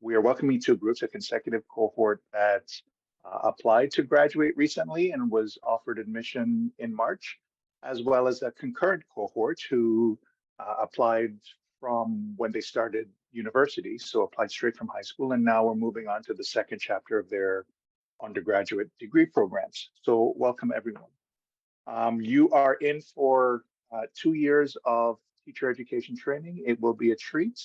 We are welcoming two groups, a consecutive cohort that applied to graduate recently and was offered admission in March, as well as a concurrent cohort who applied from when they started university, so applied straight from high school, and now we're moving on to the second chapter of their undergraduate degree programs. So welcome everyone. You are in for 2 years of teacher education training. It will be a treat.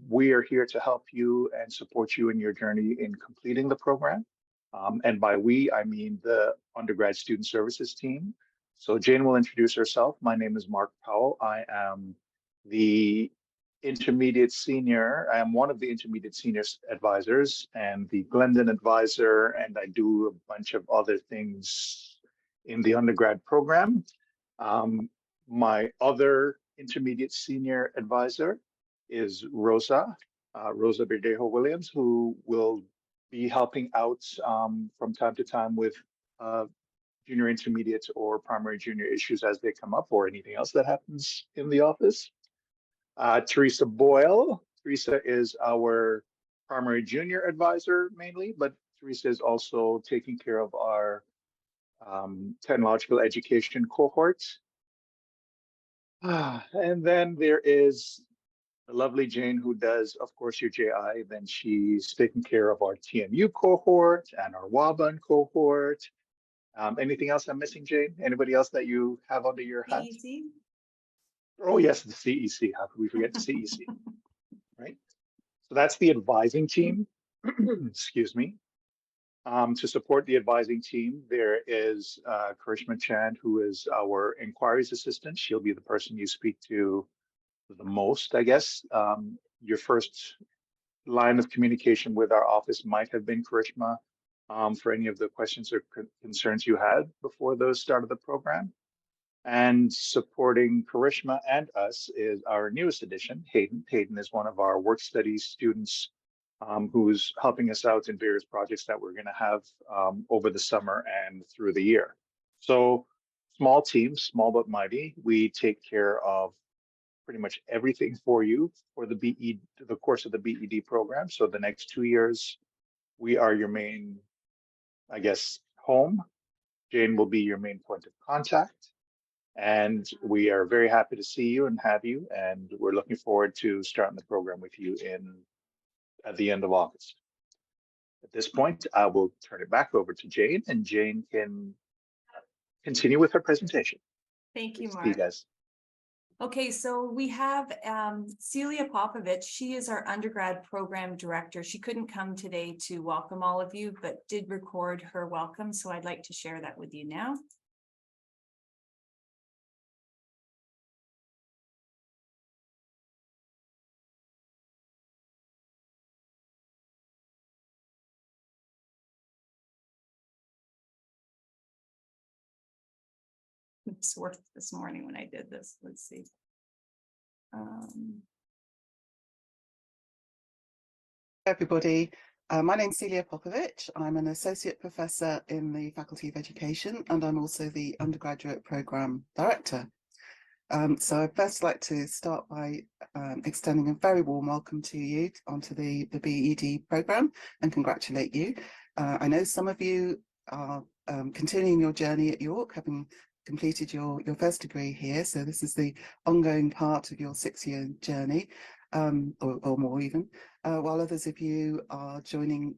We are here to help you and support you in your journey in completing the program. And by we, I mean the undergrad student services team. So Jane will introduce herself. My name is Mark Powell. I am the intermediate senior. I am one of the intermediate senior advisors and the Glendon advisor, and I do a bunch of other things in the undergrad program. My other intermediate senior advisor is Rosa Verdejo Williams, who will be helping out from time to time with junior intermediate or primary junior issues as they come up, or anything else that happens in the office. Teresa Boyle. Teresa is our primary junior advisor mainly, but Teresa is also taking care of our technological education cohort. And then there is the lovely Jane, who does, of course, your JI. Then she's taking care of our TMU cohort and our WABAN cohort. Anything else I'm missing, Jane? Anybody else that you have under your hat? CEC? Oh, yes, the CEC. How could we forget the CEC? Right? So that's the advising team. Excuse me. To support the advising team, there is Karishma Chand, who is our inquiries assistant. She'll be the person you speak to the most, I guess. Your first line of communication with our office might have been Karishma for any of the questions or concerns you had before the start of the program. And supporting Karishma and us is our newest addition, Hayden. Hayden is one of our work studies students who's helping us out in various projects that we're going to have over the summer and through the year. So small team, small but mighty. We take care of pretty much everything for you for the course of the BED program. So the next 2 years, we are your main, I guess, home. Jane will be your main point of contact. And we are very happy to see you and have you. And we're looking forward to starting the program with you at the end of August. At this point, I will turn it back over to Jane, and Jane can continue with her presentation. Thank you, Mark. See you guys. Okay, so we have Celia Popovich. She is our undergrad program director. She couldn't come today to welcome all of you, but did record her welcome. So I'd like to share that with you now. This worked this morning when I did this. Let's see. Everybody, my name's Celia Popovich. I'm an associate professor in the Faculty of Education, and I'm also the undergraduate program director. So I'd first like to start by extending a very warm welcome to you onto the BED program and congratulate you. I know some of you are continuing your journey at York, having completed your first degree here. So this is the ongoing part of your 6-year journey, or more even, while others of you are joining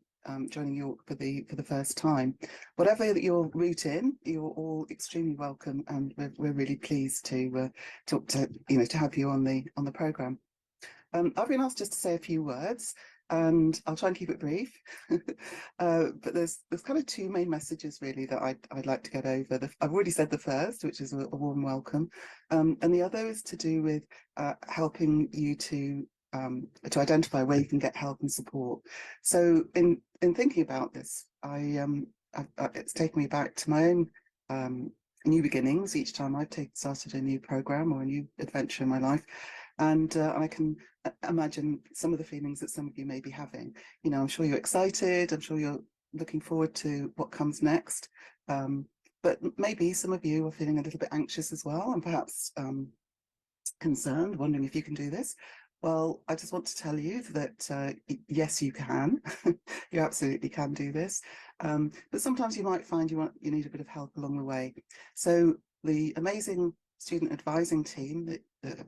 York for the first time. Whatever your route in, you're all extremely welcome, and we're really pleased to have you on the program. I've been asked just to say a few words, and I'll try and keep it brief. But there's kind of two main messages really that I'd like to get over. I've already said the first, which is a warm welcome, and the other is to do with helping you to identify where you can get help and support. So in thinking about this, it's taken me back to my own new beginnings each time I've started a new program or a new adventure in my life. And I can imagine some of the feelings that some of you may be having. You know, I'm sure you're excited. I'm sure you're looking forward to what comes next. But maybe some of you are feeling a little bit anxious as well, and perhaps concerned, wondering if you can do this. Well, I just want to tell you that yes, you can. You absolutely can do this. But sometimes you might find you need a bit of help along the way. So the amazing student advising team that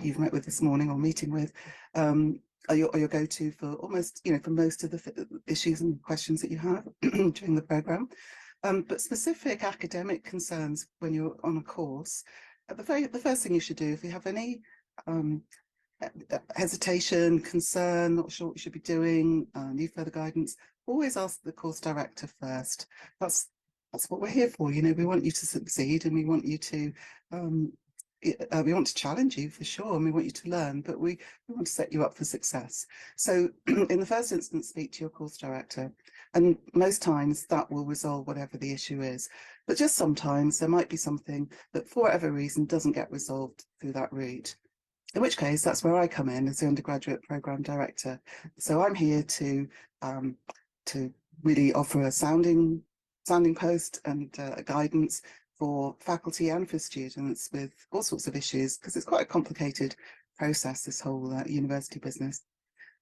you've met with this morning or meeting with are your go-to for almost, for most of the issues and questions that you have during the program. But specific academic concerns when you're on a course, the first thing you should do if you have any hesitation, concern, not sure what you should be doing, need further guidance, always ask the course director first. That's what we're here for. We want you to succeed, and we want you to we want to challenge you for sure, and we want you to learn, but we want to set you up for success. So in the first instance, speak to your course director, and most times that will resolve whatever the issue is. But just sometimes there might be something that for whatever reason doesn't get resolved through that route. In which case, that's where I come in as the undergraduate program director. So I'm here to really offer a sounding post and guidance for faculty and for students with all sorts of issues, because it's quite a complicated process, this whole university business.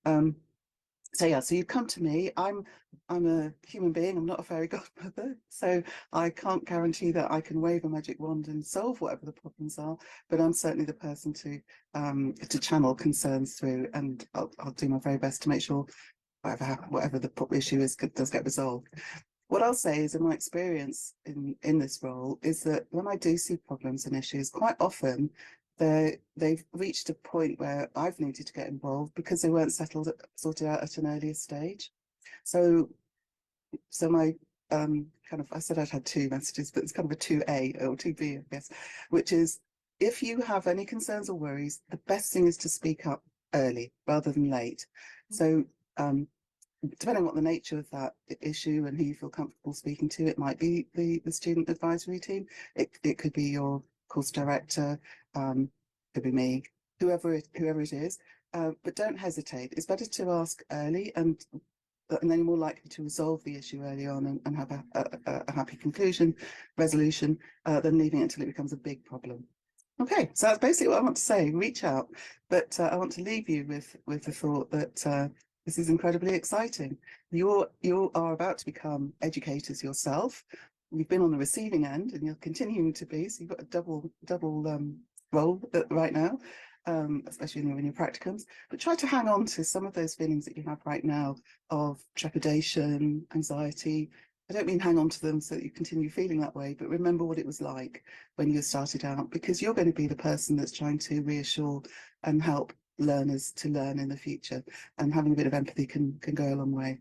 So yeah, so you come to me. I'm a human being. I'm not a fairy godmother, so I can't guarantee that I can wave a magic wand and solve whatever the problems are. But I'm certainly the person to channel concerns through, and I'll do my very best to make sure whatever the issue is does get resolved. What I'll say is, in my experience in this role, is that when I do see problems and issues, quite often they've reached a point where I've needed to get involved because they weren't sorted out at an earlier stage. So my I said I'd had two messages, but it's kind of a 2A or 2B, I guess, which is, if you have any concerns or worries, the best thing is to speak up early rather than late. So depending on what the nature of that issue and who you feel comfortable speaking to, it might be the student advisory team, it could be your course director, could be me, whoever it is, but don't hesitate. It's better to ask early, and then you're more likely to resolve the issue early on and have a happy resolution, than leaving it until it becomes a big problem. Okay, so that's basically what I want to say. Reach out, but I want to leave you with the thought that this is incredibly exciting. You are about to become educators yourself. You've been on the receiving end, and you're continuing to be. So you've got a double role right now, especially in your practicums. But try to hang on to some of those feelings that you have right now of trepidation, anxiety. I don't mean hang on to them so that you continue feeling that way, but remember what it was like when you started out, because you're going to be the person that's trying to reassure and help learners to learn in the future, and having a bit of empathy can go a long way.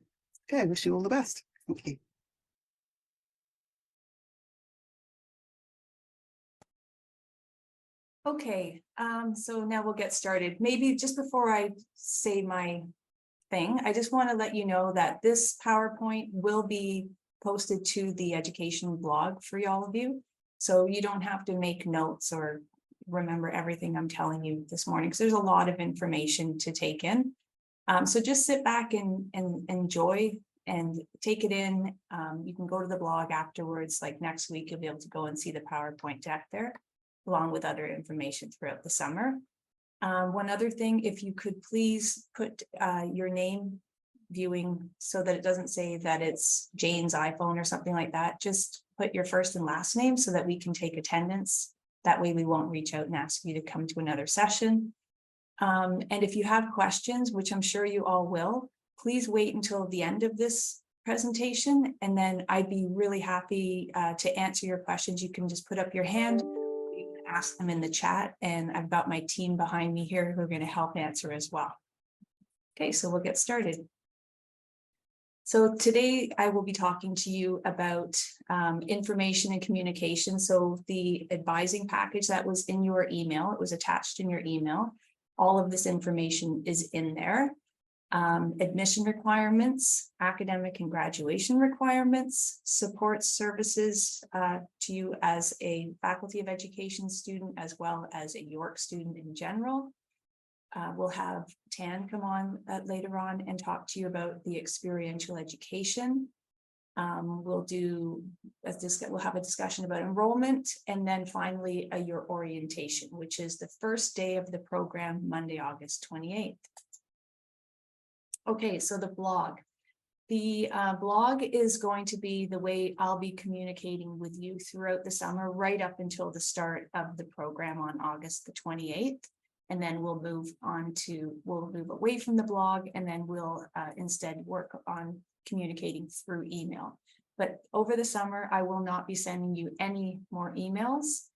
Okay, I wish you all the best. Thank you. Okay, so now we'll get started. Maybe just before I say my thing, I just want to let you know that this PowerPoint will be posted to the education blog for all of you. So you don't have to make notes or remember everything I'm telling you this morning, because there's a lot of information to take in. So just sit back and enjoy and take it in. You can go to the blog afterwards, like next week, you'll be able to go and see the PowerPoint deck there, along with other information throughout the summer. One other thing, if you could please put your name viewing so that it doesn't say that it's Jane's iPhone or something like that. Just put your first and last name so that we can take attendance. That way we won't reach out and ask you to come to another session. And if you have questions, which I'm sure you all will, please wait until the end of this presentation, and then I'd be really happy to answer your questions. You can just put up your hand, you can ask them in the chat, and I've got my team behind me here who are going to help answer as well. Okay, so we'll get started. So today I will be talking to you about information and communication. So the advising package that was in your email, it was attached in your email. All of this information is in there. Admission requirements, academic and graduation requirements, support services to you as a Faculty of Education student, as well as a York student in general. We'll have Tan come on later on and talk to you about the experiential education. We'll have a discussion about enrollment, and then finally your orientation, which is the first day of the program, Monday, August 28th. Okay, so the blog. The blog is going to be the way I'll be communicating with you throughout the summer, right up until the start of the program on August the 28th. And then we'll move away from the blog, and then we'll instead work on communicating through email. But over the summer, I will not be sending you any more emails.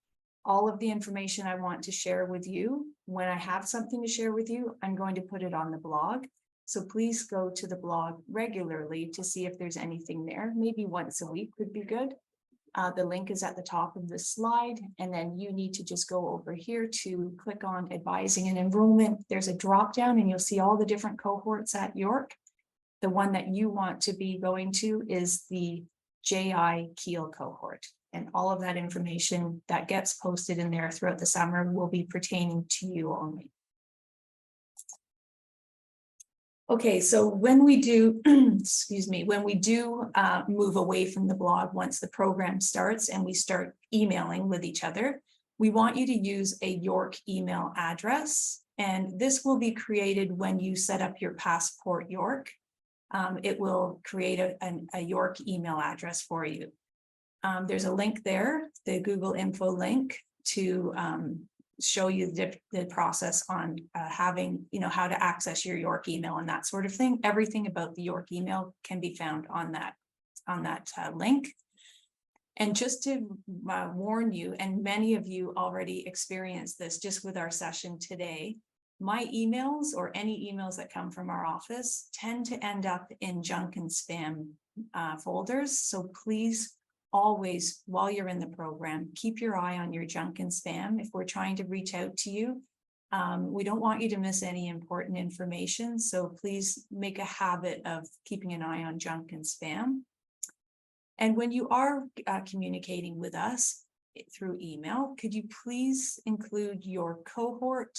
All of the information I want to share with you, when I have something to share with you, I'm going to put it on the blog. So please go to the blog regularly to see if there's anything there. Maybe once a week would be good. The link is at the top of the slide, and then you need to just go over here to click on advising and enrollment. There's a drop down and you'll see all the different cohorts at York. The one that you want to be going to is the JI Kiel cohort, and all of that information that gets posted in there throughout the summer will be pertaining to you only. Okay, so when we do, excuse me, when we do move away from the blog, once the program starts and we start emailing with each other, we want you to use a York email address. And this will be created when you set up your Passport York. It will create a York email address for you. There's a link there, the Google Info link, to show you the process on having, how to access your York email and that sort of thing. Everything about the York email can be found on that link. And just to warn you, and many of you already experienced this just with our session today, my emails or any emails that come from our office tend to end up in junk and spam folders. So please, always, while you're in the program, keep your eye on your junk and spam. If we're trying to reach out to you, we don't want you to miss any important information. So please make a habit of keeping an eye on junk and spam. And when you are communicating with us through email, could you please include your cohort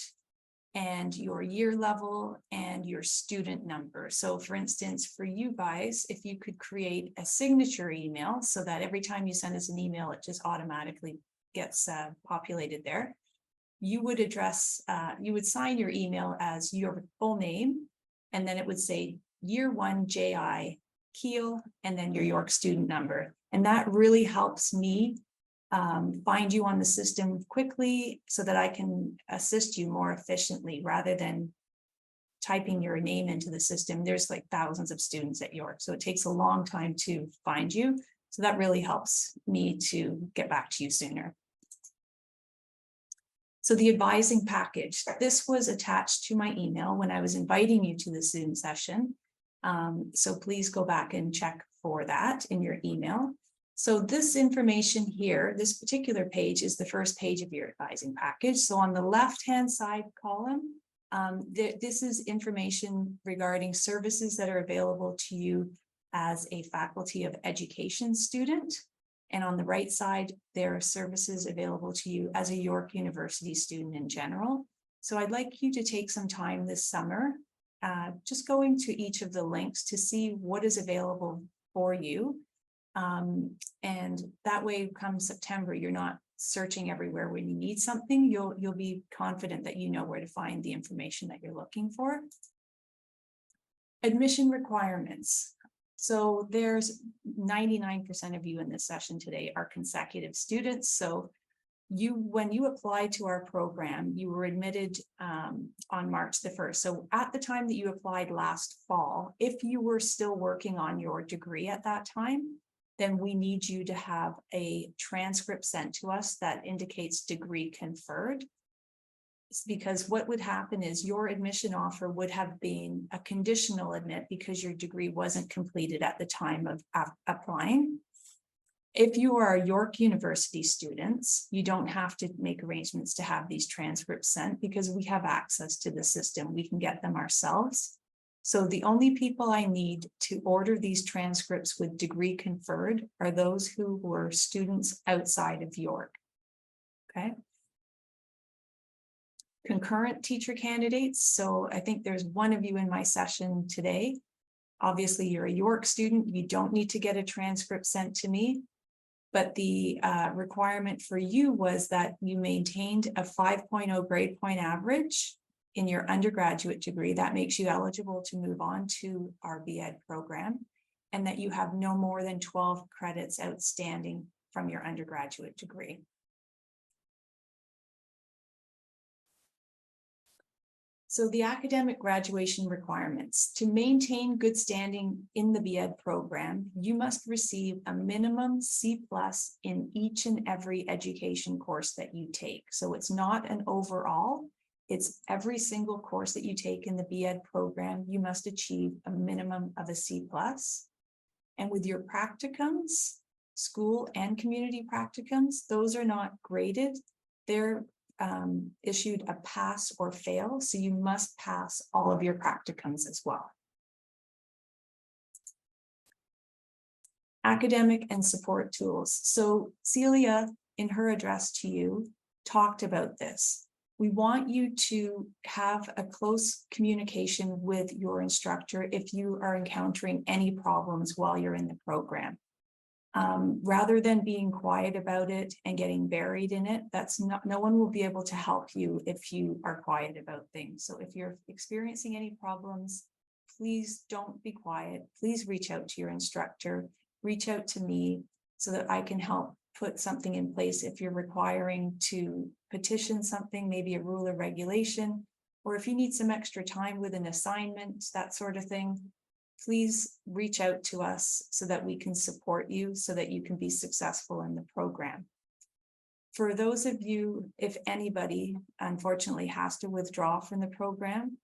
and your year level and your student number? So for instance, for you guys, if you could create a signature email so that every time you send us an email, it just automatically gets populated there. You would you would sign your email as your full name, and then it would say year 1 JI Kiel, and then your York student number. And that really helps me find you on the system quickly so that I can assist you more efficiently rather than typing your name into the system. There's like thousands of students at York, so it takes a long time to find you. So that really helps me to get back to you sooner. So the advising package, this was attached to my email when I was inviting you to the Zoom session. So please go back and check for that in your email. So this information here, this particular page is the first page of your advising package. So on the left-hand side column, this is information regarding services that are available to you as a Faculty of Education student. And on the right side, there are services available to you as a York University student in general. So I'd like you to take some time this summer, just going to each of the links to see what is available for you. And that way, come September, you're not searching everywhere when you need something. You'll be confident that you know where to find the information that you're looking for. Admission requirements. So there's 99% of you in this session today are consecutive students. So when you applied to our program, you were admitted on March the 1st. So at the time that you applied last fall, if you were still working on your degree at that time, then we need you to have a transcript sent to us that indicates degree conferred. It's because what would happen is your admission offer would have been a conditional admit because your degree wasn't completed at the time of applying. If you are York University students, you don't have to make arrangements to have these transcripts sent because we have access to the system. We can get them ourselves. So the only people I need to order these transcripts with degree conferred are those who were students outside of York. Okay. Concurrent teacher candidates. So I think there's one of you in my session today. Obviously, you're a York student, you don't need to get a transcript sent to me. But the requirement for you was that you maintained a 5.0 grade point average in your undergraduate degree. That makes you eligible to move on to our BEd program, and that you have no more than 12 credits outstanding from your undergraduate degree. So the academic graduation requirements: to maintain good standing in the BEd program, you must receive a minimum C+ in each and every education course that you take. So it's not an overall, it's every single course that you take in the BEd program, you must achieve a minimum of a C+. And with your practicums, school and community practicums, those are not graded. They're issued a pass or fail, so you must pass all of your practicums as well. Academic and support tools. So Celia, in her address to you, talked about this. We want you to have a close communication with your instructor if you are encountering any problems while you're in the program. Rather than being quiet about it and getting buried in it, no one will be able to help you if you are quiet about things. So if you're experiencing any problems, please don't be quiet. Please reach out to your instructor, reach out to me so that I can help put something in place if you're requiring to petition something, maybe a rule or regulation, or if you need some extra time with an assignment, that sort of thing. Please reach out to us so that we can support you so that you can be successful in the program. For those of you, if anybody unfortunately has to withdraw from the program,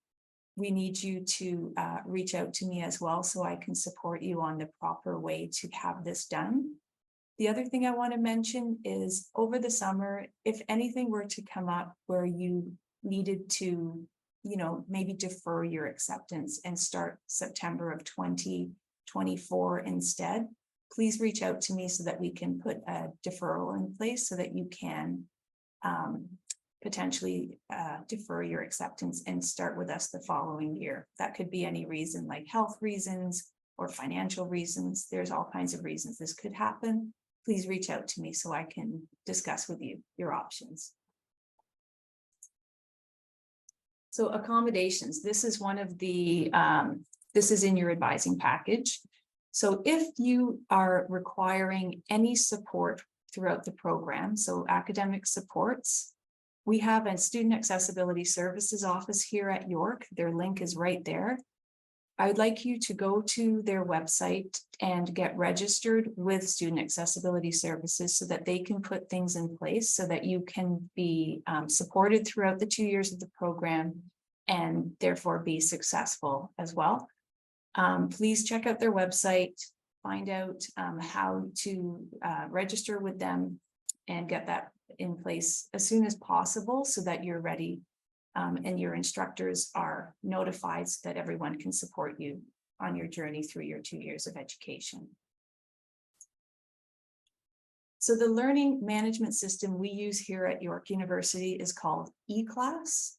we need you to reach out to me as well so I can support you on the proper way to have this done. The other thing I want to mention is over the summer, if anything were to come up where you needed to maybe defer your acceptance and start September of 2024 instead, please reach out to me so that we can put a deferral in place so that you can potentially defer your acceptance and start with us the following year. That could be any reason, like health reasons or financial reasons. There's all kinds of reasons this could happen. Please reach out to me so I can discuss with you your options. So accommodations, this is one of the, this is in your advising package. So if you are requiring any support throughout the program, so academic supports, we have a Student Accessibility Services office here at York. Their link is right there. I would like you to go to their website and get registered with Student Accessibility Services so that they can put things in place so that you can be supported throughout the 2 years of the program and therefore be successful as well. Please check out their website, find out how to register with them and get that in place as soon as possible so that you're ready and your instructors are notified so that everyone can support you on your journey through your 2 years of education. So the learning management system we use here at York University is called eClass.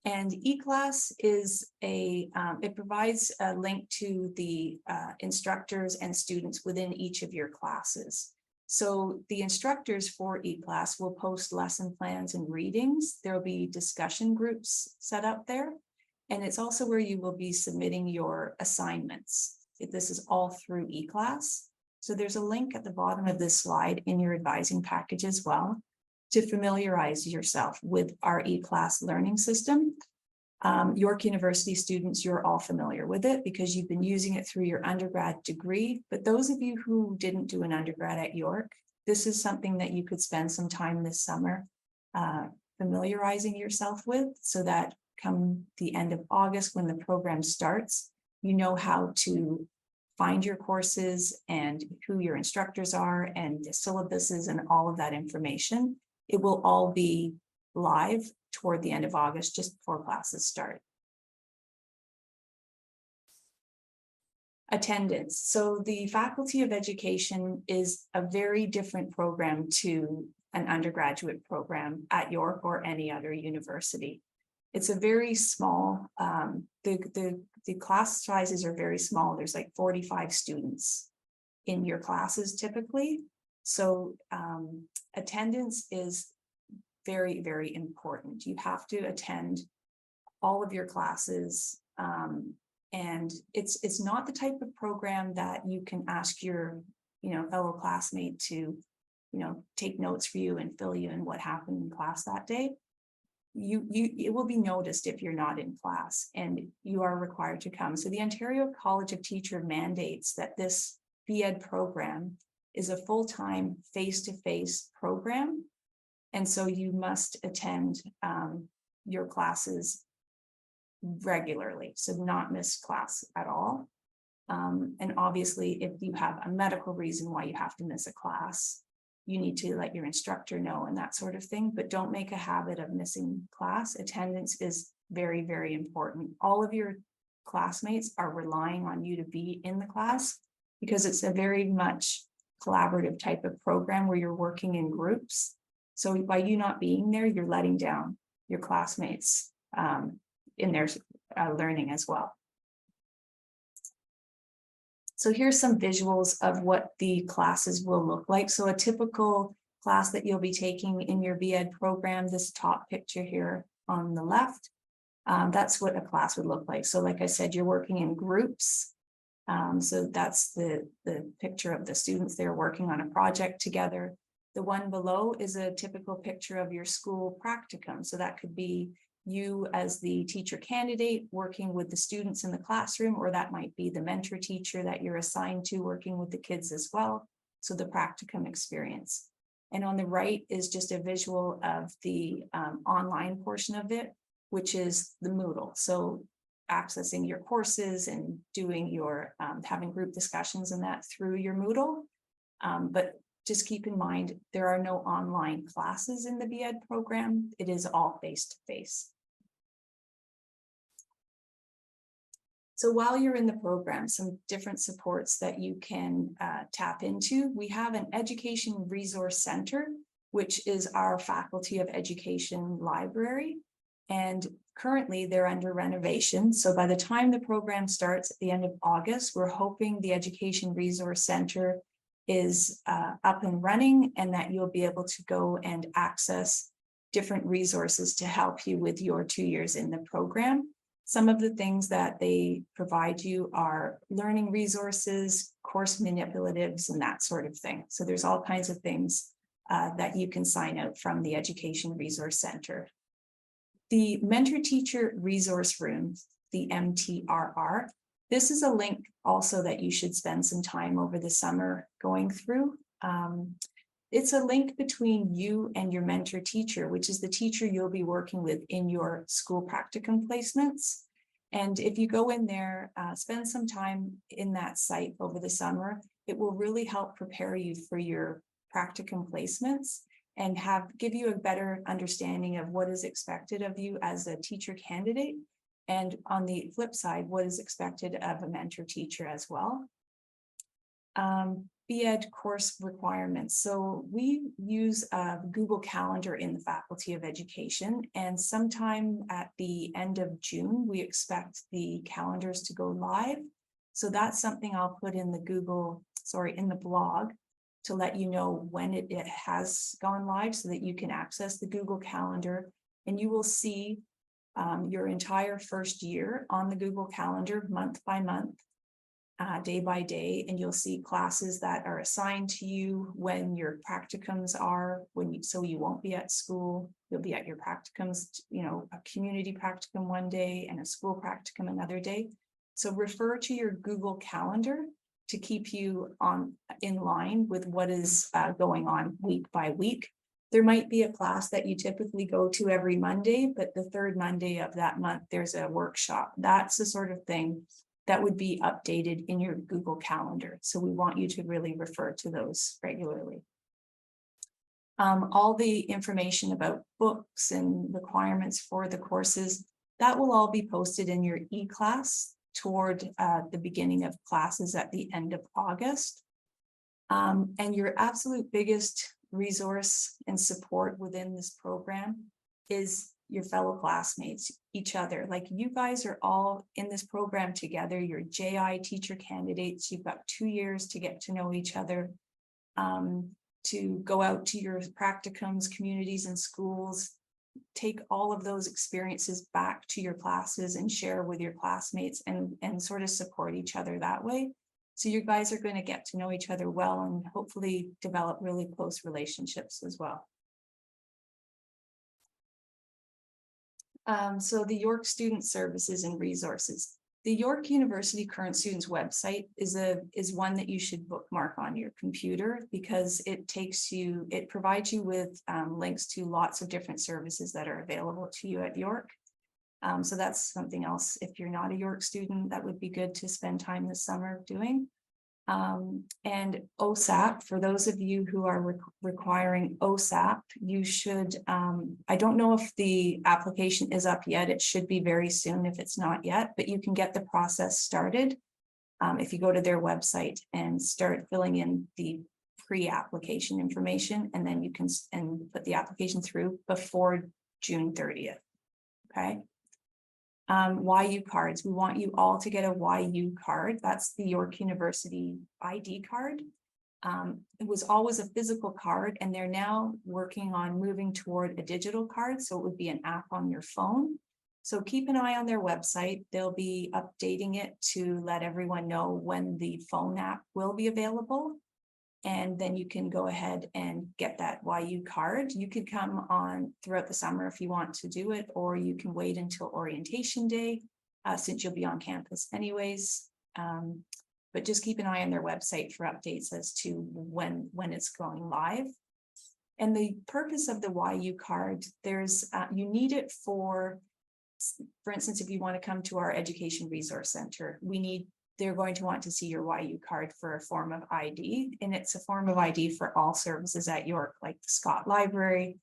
And eClass is it provides a link to the instructors and students within each of your classes. So the instructors for eClass will post lesson plans and readings. There will be discussion groups set up there. And it's also where you will be submitting your assignments. This is all through eClass. So there's a link at the bottom of this slide in your advising package as well to familiarize yourself with our eClass learning system. York University students, you're all familiar with it because you've been using it through your undergrad degree. But those of you who didn't do an undergrad at York, this is something that you could spend some time this summer familiarizing yourself with so that come the end of August when the program starts, you know how to find your courses and who your instructors are and the syllabuses and all of that information. It will all be live toward the end of August, just before classes start. Attendance. So the Faculty of Education is a very different program to an undergraduate program at York or any other university. It's a very small, the class sizes are very small. There's like 45 students in your classes typically. So attendance is very, very important. You have to attend all of your classes. And it's not the type of program that you can ask your, fellow classmate to, take notes for you and fill you in what happened in class that day. It will be noticed if you're not in class, and you are required to come. So the Ontario College of Teachers mandates that this BEd program is a full-time face-to-face program. And so you must attend your classes regularly, so not miss class at all. And obviously, if you have a medical reason why you have to miss a class, you need to let your instructor know and that sort of thing, but don't make a habit of missing class. Attendance is very, very important. All of your classmates are relying on you to be in the class because it's a very much collaborative type of program where you're working in groups. So by you not being there, you're letting down your classmates in their learning as well. So here's some visuals of what the classes will look like. So a typical class that you'll be taking in your BEd program, this top picture here on the left, that's what a class would look like. So like I said, you're working in groups. So that's the picture of the students. They're working on a project together. The one below is a typical picture of your school practicum. So that could be you as the teacher candidate working with the students in the classroom, or that might be the mentor teacher that you're assigned to working with the kids as well. So the practicum experience. And on the right is just a visual of the online portion of it, which is the Moodle. So accessing your courses and doing your having group discussions and that through your Moodle. But just keep in mind, there are no online classes in the BEd program. It is all face-to-face. So while you're in the program, some different supports that you can tap into. We have an Education Resource Center, which is our Faculty of Education library. And currently they're under renovation. So by the time the program starts at the end of August, we're hoping the Education Resource Center is up and running, and that you'll be able to go and access different resources to help you with your 2 years in the program. Some of the things that they provide you are learning resources, course manipulatives, and that sort of thing. So there's all kinds of things that you can sign out from the Education Resource Center. The Mentor Teacher Resource Room, the MTRR, this is a link also that you should spend some time over the summer going through. It's a link between you and your mentor teacher, which is the teacher you'll be working with in your school practicum placements. And if you go in there, spend some time in that site over the summer, it will really help prepare you for your practicum placements and give you a better understanding of what is expected of you as a teacher candidate. And on the flip side, what is expected of a mentor teacher as well. BEd course requirements. So we use Google Calendar in the Faculty of Education, and sometime at the end of June, we expect the calendars to go live. So that's something I'll put in the blog to let you know when it has gone live, so that you can access the Google Calendar, and you will see your entire first year on the Google Calendar, month by month. Day by day, and you'll see classes that are assigned to you, when your practicums are, so you won't be at school, you'll be at your practicums, a community practicum one day and a school practicum another day. So refer to your Google Calendar to keep you in line with what is going on week by week. There might be a class that you typically go to every Monday, but the third Monday of that month, there's a workshop. That's the sort of thing that would be updated in your Google Calendar. So we want you to really refer to those regularly. All the information about books and requirements for the courses, that will all be posted in your e-class toward the beginning of classes at the end of August. And your absolute biggest resource and support within this program is your fellow classmates, each other. Like you guys are all in this program together. You're JI teacher candidates. You've got 2 years to get to know each other, to go out to your practicums, communities and schools, take all of those experiences back to your classes and share with your classmates and sort of support each other that way. So you guys are going to get to know each other well and hopefully develop really close relationships as well. So the York Student Services and Resources. The York University Current Students website is one that you should bookmark on your computer because it provides you with links to lots of different services that are available to you at York. So that's something else. If you're not a York student, that would be good to spend time this summer doing. And OSAP, for those of you who are requiring OSAP, you should, I don't know if the application is up yet. It should be very soon if it's not yet, but you can get the process started if you go to their website and start filling in the pre-application information, and then you can put the application through before June 30th. Okay. YU cards. We want you all to get a YU card. That's the York University ID card. It was always a physical card, and they're now working on moving toward a digital card. So it would be an app on your phone. So keep an eye on their website. They'll be updating it to let everyone know when the phone app will be available. And then you can go ahead and get that YU card. You could come on throughout the summer if you want to do it, or you can wait until orientation day, since you'll be on campus anyways. But just keep an eye on their website for updates as to when it's going live. And the purpose of the YU card, you need it for instance, if you want to come to our Education Resource Center, they're going to want to see your YU card for a form of ID, and it's a form of ID for all services at York, like the Scott Library.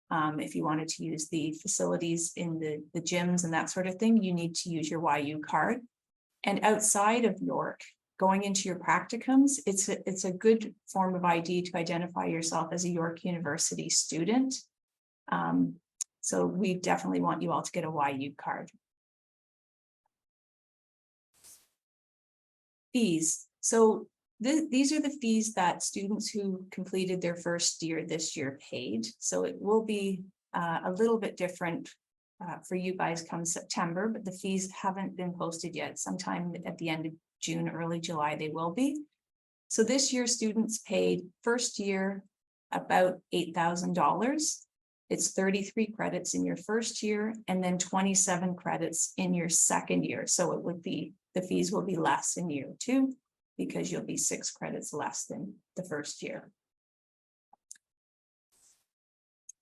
If you wanted to use the facilities in the gyms and that sort of thing, you need to use your YU card. And outside of York, going into your practicums, it's a good form of ID to identify yourself as a York University student. So we definitely want you all to get a YU card. Fees. So these are the fees that students who completed their first year this year paid. So it will be a little bit different for you guys come September, but the fees haven't been posted yet. Sometime at the end of June, early July, they will be. So this year students paid first year about $8,000. It's 33 credits in your first year and then 27 credits in your second year. So it would be, the fees will be less in year 2 because you'll be 6 credits less than the first year.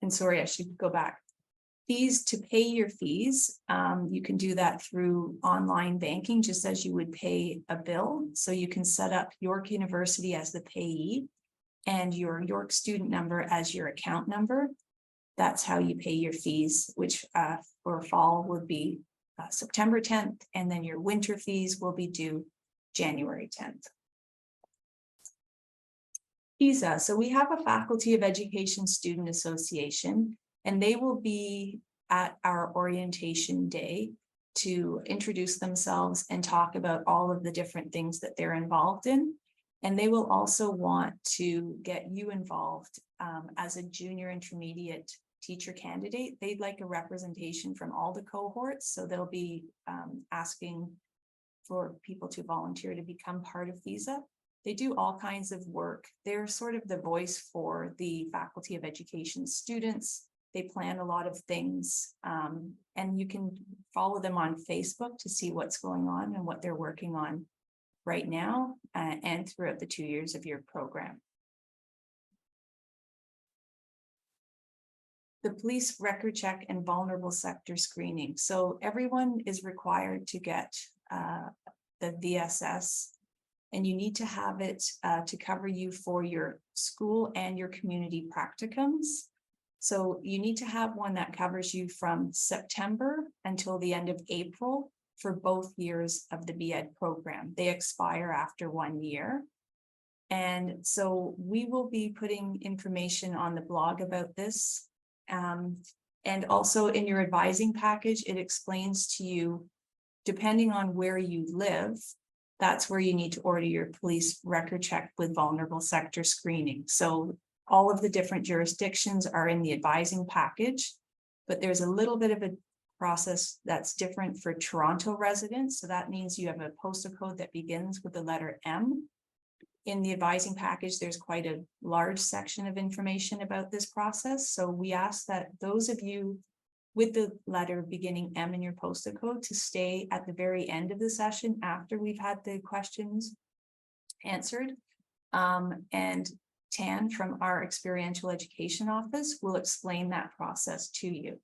And sorry, I should go back. Fees to pay your fees, you can do that through online banking, just as you would pay a bill. So you can set up York University as the payee and your York student number as your account number. That's how you pay your fees, which for fall would be September 10th, and then your winter fees will be due January 10th. FISA. So we have a Faculty of Education Student Association, and they will be at our orientation day to introduce themselves and talk about all of the different things that they're involved in. And they will also want to get you involved as a junior intermediate teacher candidate. They'd like a representation from all the cohorts. So they'll be asking for people to volunteer to become part of FISA. They do all kinds of work. They're sort of the voice for the Faculty of Education students. They plan a lot of things, and you can follow them on Facebook to see what's going on and what they're working on right now and throughout the 2 years of your program. The police record check and vulnerable sector screening. So everyone is required to get the VSS, and you need to have it to cover you for your school and your community practicums. So you need to have one that covers you from September until the end of April for both years of the BEd program. They expire after 1 year. And so we will be putting information on the blog about this. And And also in your advising package, it explains to you, depending on where you live, that's where you need to order your police record check with vulnerable sector screening. So all of the different jurisdictions are in the advising package, but there's a little bit of a process that's different for Toronto residents. So that means you have a postal code that begins with the letter M. In the advising package, there's quite a large section of information about this process. So we ask that those of you with the letter beginning M in your postal code to stay at the very end of the session after we've had the questions answered. And Tan from our experiential education office will explain that process to you.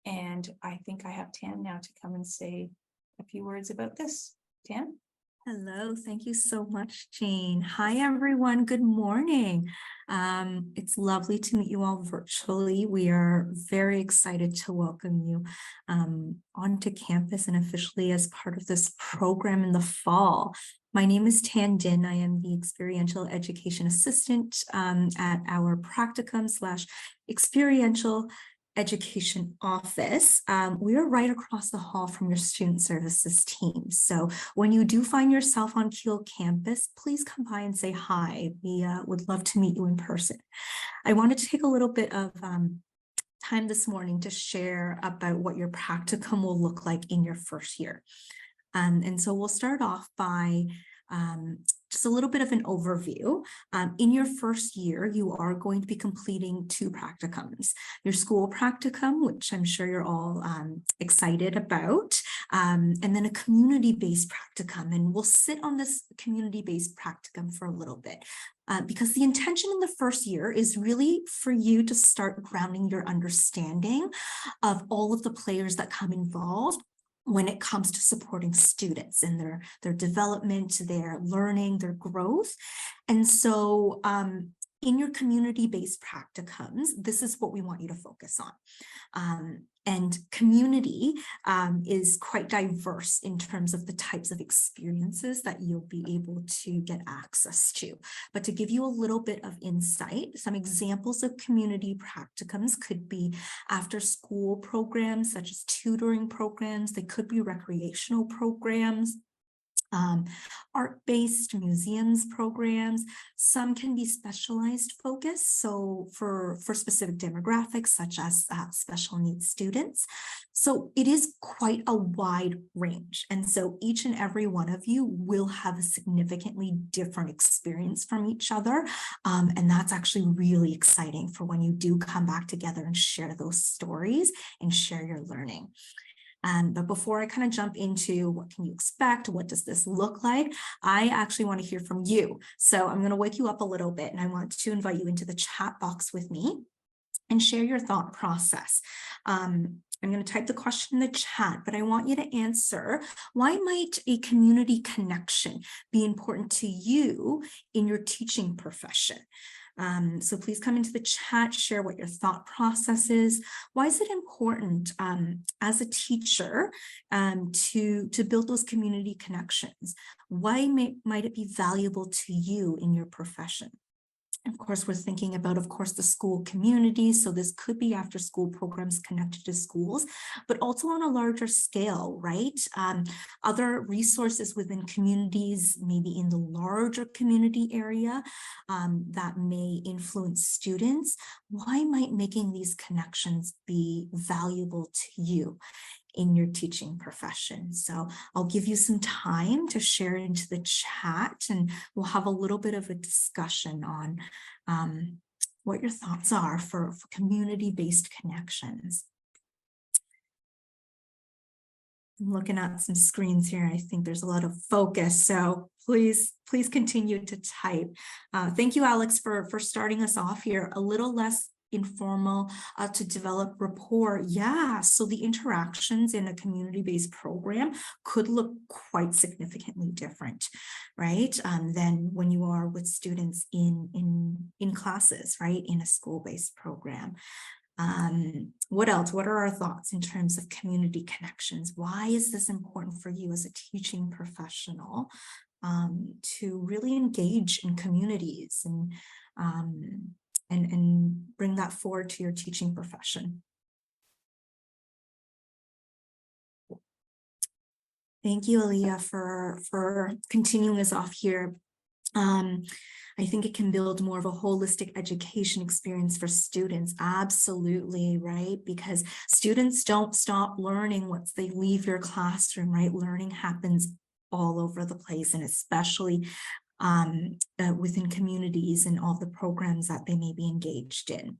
And I think I have Tan now to come and say a few words about this. Tan? Hello, thank you so much, Jane. Hi, everyone. Good morning. It's lovely to meet you all virtually. We are very excited to welcome you onto campus and officially as part of this program in the fall. My name is Tan Din. I am the experiential education assistant at our practicum/experiential education office. We are right across the hall from your student services team. So when you do find yourself on Keele campus, please come by and say hi. We would love to meet you in person. I wanted to take a little bit of time this morning to share about what your practicum will look like in your first year. And so we'll start off by just a little bit of an overview. In your first year, you are going to be completing 2 practicums. Your school practicum, which I'm sure you're all excited about, and then a community-based practicum. And we'll sit on this community-based practicum for a little bit. Because the intention in the first year is really for you to start grounding your understanding of all of the players that come involved when it comes to supporting students and their development, their learning, their growth. And so in your community-based practicums, this is what we want you to focus on. And community is quite diverse in terms of the types of experiences that you'll be able to get access to. But to give you a little bit of insight, some examples of community practicums could be after-school programs, such as tutoring programs. They could be recreational programs. Art-based museums programs. Some can be specialized focus, so for specific demographics such as special needs students. So it is quite a wide range, and so each and every one of you will have a significantly different experience from each other, and that's actually really exciting for when you do come back together and share those stories and share your learning. But before I kind of jump into what can you expect, what does this look like, I actually want to hear from you. So I'm going to wake you up a little bit and I want to invite you into the chat box with me and share your thought process. I'm going to type the question in the chat, but I want you to answer, why might a community connection be important to you in your teaching profession? So please come into the chat, share what your thought process is. Why is it important as a teacher to build those community connections? Why might it be valuable to you in your profession? Of course, we're thinking about, of course, the school community. So this could be after school programs connected to schools, but also on a larger scale, right? Other resources within communities, maybe in the larger community area that may influence students. Why might making these connections be valuable to you in your teaching profession? So I'll give you some time to share into the chat and we'll have a little bit of a discussion on what your thoughts are for community-based connections. I'm looking at some screens here. I think there's a lot of focus, so please continue to type. Thank you, Alex, for starting us off here. A little less informal to develop rapport. Yeah, so the interactions in a community-based program could look quite significantly different, right? Than when you are with students in classes, right? In a school-based program. What else? What are our thoughts in terms of community connections? Why is this important for you as a teaching professional to really engage in communities and and bring that forward to your teaching profession. Thank you, Aaliyah, for continuing us off here. I think it can build more of a holistic education experience for students. Absolutely, right? Because students don't stop learning once they leave your classroom, right? Learning happens all over the place, and especially within communities and all the programs that they may be engaged in.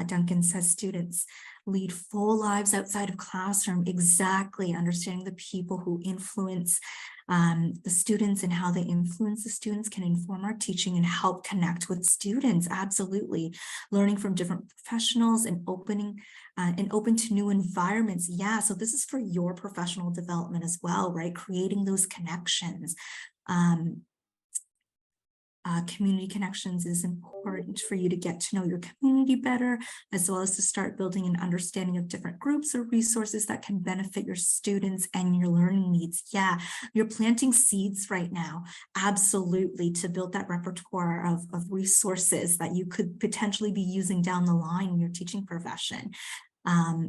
Duncan says students lead full lives outside of classroom. Exactly, understanding the people who influence the students and how they influence the students can inform our teaching and help connect with students. Absolutely. Learning from different professionals and open to new environments. Yeah, so this is for your professional development as well, right? Creating those connections. Community connections is important for you to get to know your community better, as well as to start building an understanding of different groups or resources that can benefit your students and your learning needs. Yeah, you're planting seeds right now, absolutely, to build that repertoire of resources that you could potentially be using down the line in your teaching profession.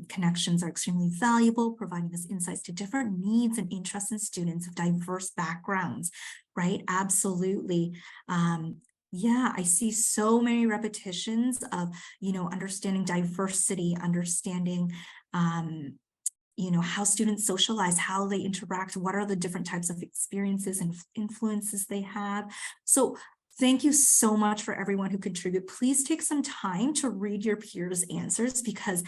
Connections are extremely valuable, providing us insights to different needs and interests in students of diverse backgrounds, right? Absolutely. Yeah, I see so many repetitions of, understanding diversity, understanding, how students socialize, how they interact, what are the different types of experiences and influences they have. So thank you so much for everyone who contribute. Please take some time to read your peers' answers, because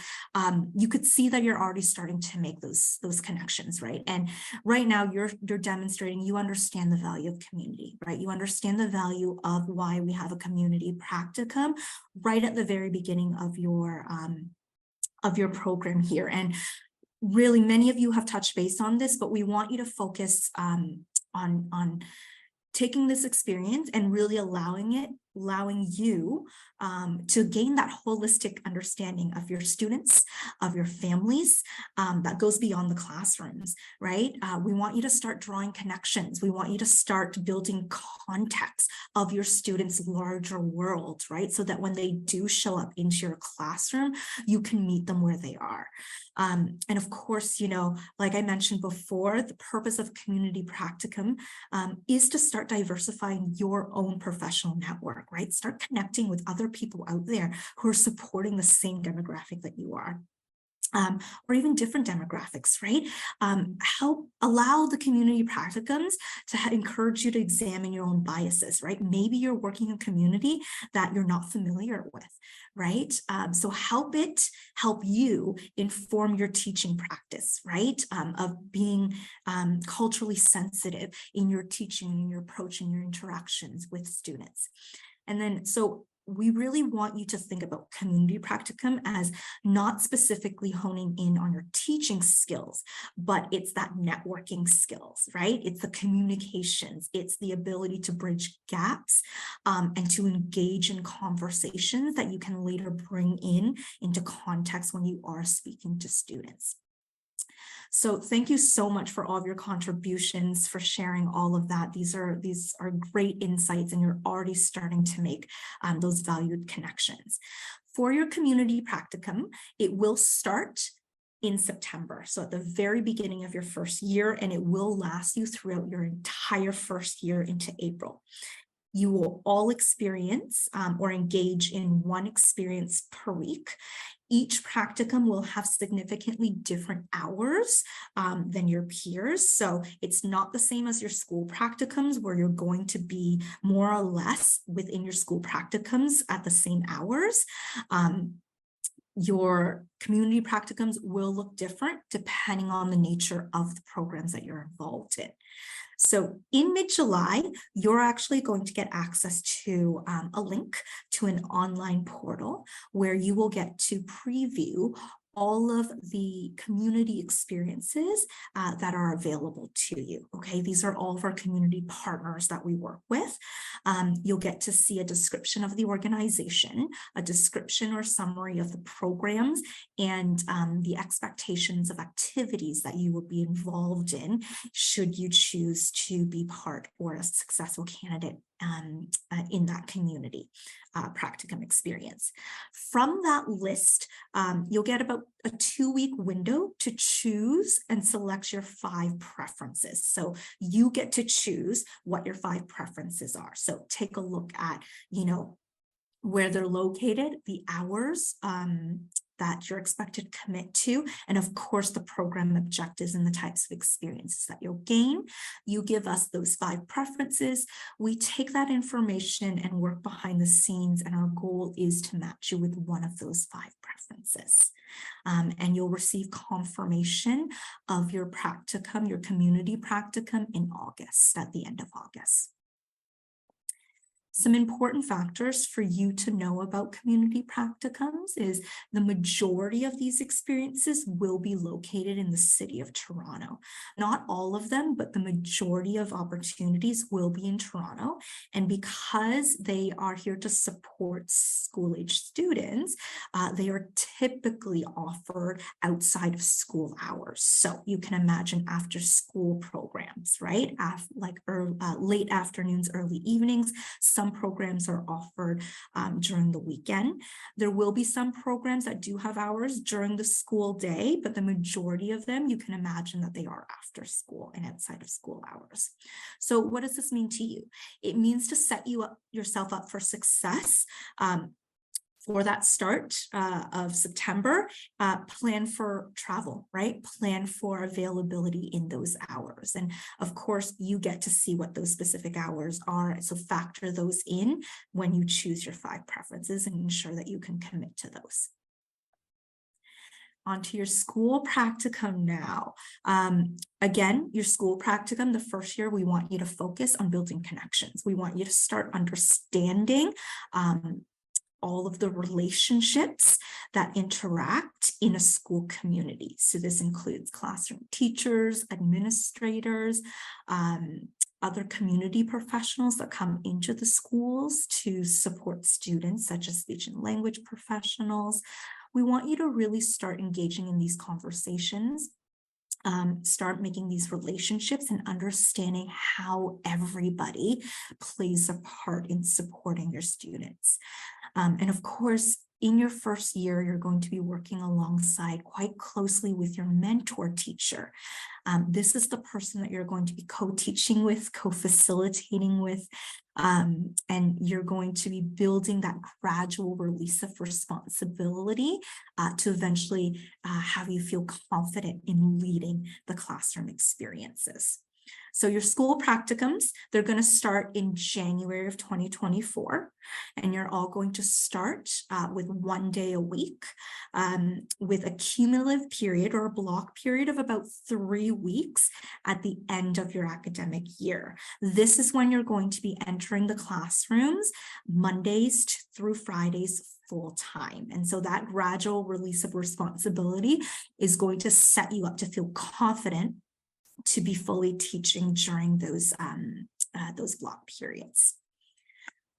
you could see that you're already starting to make those connections, right? And right now you're demonstrating you understand the value of community, right? You understand the value of why we have a community practicum right at the very beginning of your program here. And really, many of you have touched base on this, but we want you to focus on taking this experience and really allowing you to gain that holistic understanding of your students, of your families, that goes beyond the classrooms, right? We want you to start drawing connections. We want you to start building context of your students' larger world, right? So that when they do show up into your classroom, you can meet them where they are. And of course, like I mentioned before, the purpose of community practicum is to start diversifying your own professional network, right? Start connecting with other people out there who are supporting the same demographic that you are. Or even different demographics, right? Help allow the community practicums to encourage you to examine your own biases, right? Maybe you're working in a community that you're not familiar with, right? So help you inform your teaching practice, right? Of being culturally sensitive in your teaching, in your approach, and your interactions with students. And then, so we really want you to think about community practicum as not specifically honing in on your teaching skills, but it's that networking skills, right? It's the communications, it's the ability to bridge gaps and to engage in conversations that you can later bring into context when you are speaking to students. So thank you so much for all of your contributions, for sharing all of that. These are great insights, and you're already starting to make those valued connections. For your community practicum, it will start in September. So at the very beginning of your first year, and it will last you throughout your entire first year into April. You will all experience or engage in one experience per week. Each practicum will have significantly different hours than your peers. So it's not the same as your school practicums, where you're going to be more or less within your school practicums at the same hours. Your community practicums will look different depending on the nature of the programs that you're involved in. So in mid-July, you're actually going to get access to a link to an online portal where you will get to preview all of the community experiences that are available to you. Okay, these are all of our community partners that we work with. You'll get to see a description of the organization, a description or summary of the programs, and the expectations of activities that you will be involved in should you choose to be part or a successful candidate in that community practicum experience. From that list, you'll get about a 2-week window to choose and select your 5 preferences. So you get to choose what your 5 preferences are. So take a look at, where they're located, the hours that you're expected to commit to, and of course the program objectives and the types of experiences that you'll gain. You give us those 5 preferences. We take that information and work behind the scenes, and our goal is to match you with one of those 5 preferences. And you'll receive confirmation of your practicum, your community practicum, in August, at the end of August. Some important factors for you to know about community practicums is the majority of these experiences will be located in the city of Toronto. Not all of them, but the majority of opportunities will be in Toronto. And because they are here to support school-age students, they are typically offered outside of school hours. So you can imagine after school programs, right? Like late afternoons, early evenings. Some programs are offered during the weekend. There will be some programs that do have hours during the school day, but the majority of them, you can imagine that they are after school and outside of school hours. So what does this mean to you? It means to set yourself up for success. For that start of September, plan for travel, right? Plan for availability in those hours. And of course, you get to see what those specific hours are. So factor those in when you choose your 5 preferences and ensure that you can commit to those. Onto your school practicum now. Again, your school practicum, the first year, we want you to focus on building connections. We want you to start understanding all of the relationships that interact in a school community. So this includes classroom teachers, administrators, other community professionals that come into the schools to support students, such as speech and language professionals. We want you to really start engaging in these conversations. Start making these relationships and understanding how everybody plays a part in supporting your students. And of course, in your first year, you're going to be working alongside quite closely with your mentor teacher. This is the person that you're going to be co-teaching with, co-facilitating with, and you're going to be building that gradual release of responsibility to eventually have you feel confident in leading the classroom experiences. So your school practicums, they're going to start in January of 2024, and you're all going to start with 1 day a week with a cumulative period or a block period of about 3 weeks at the end of your academic year. This is when you're going to be entering the classrooms Mondays through Fridays full time. And so that gradual release of responsibility is going to set you up to feel confident to be fully teaching during those block periods.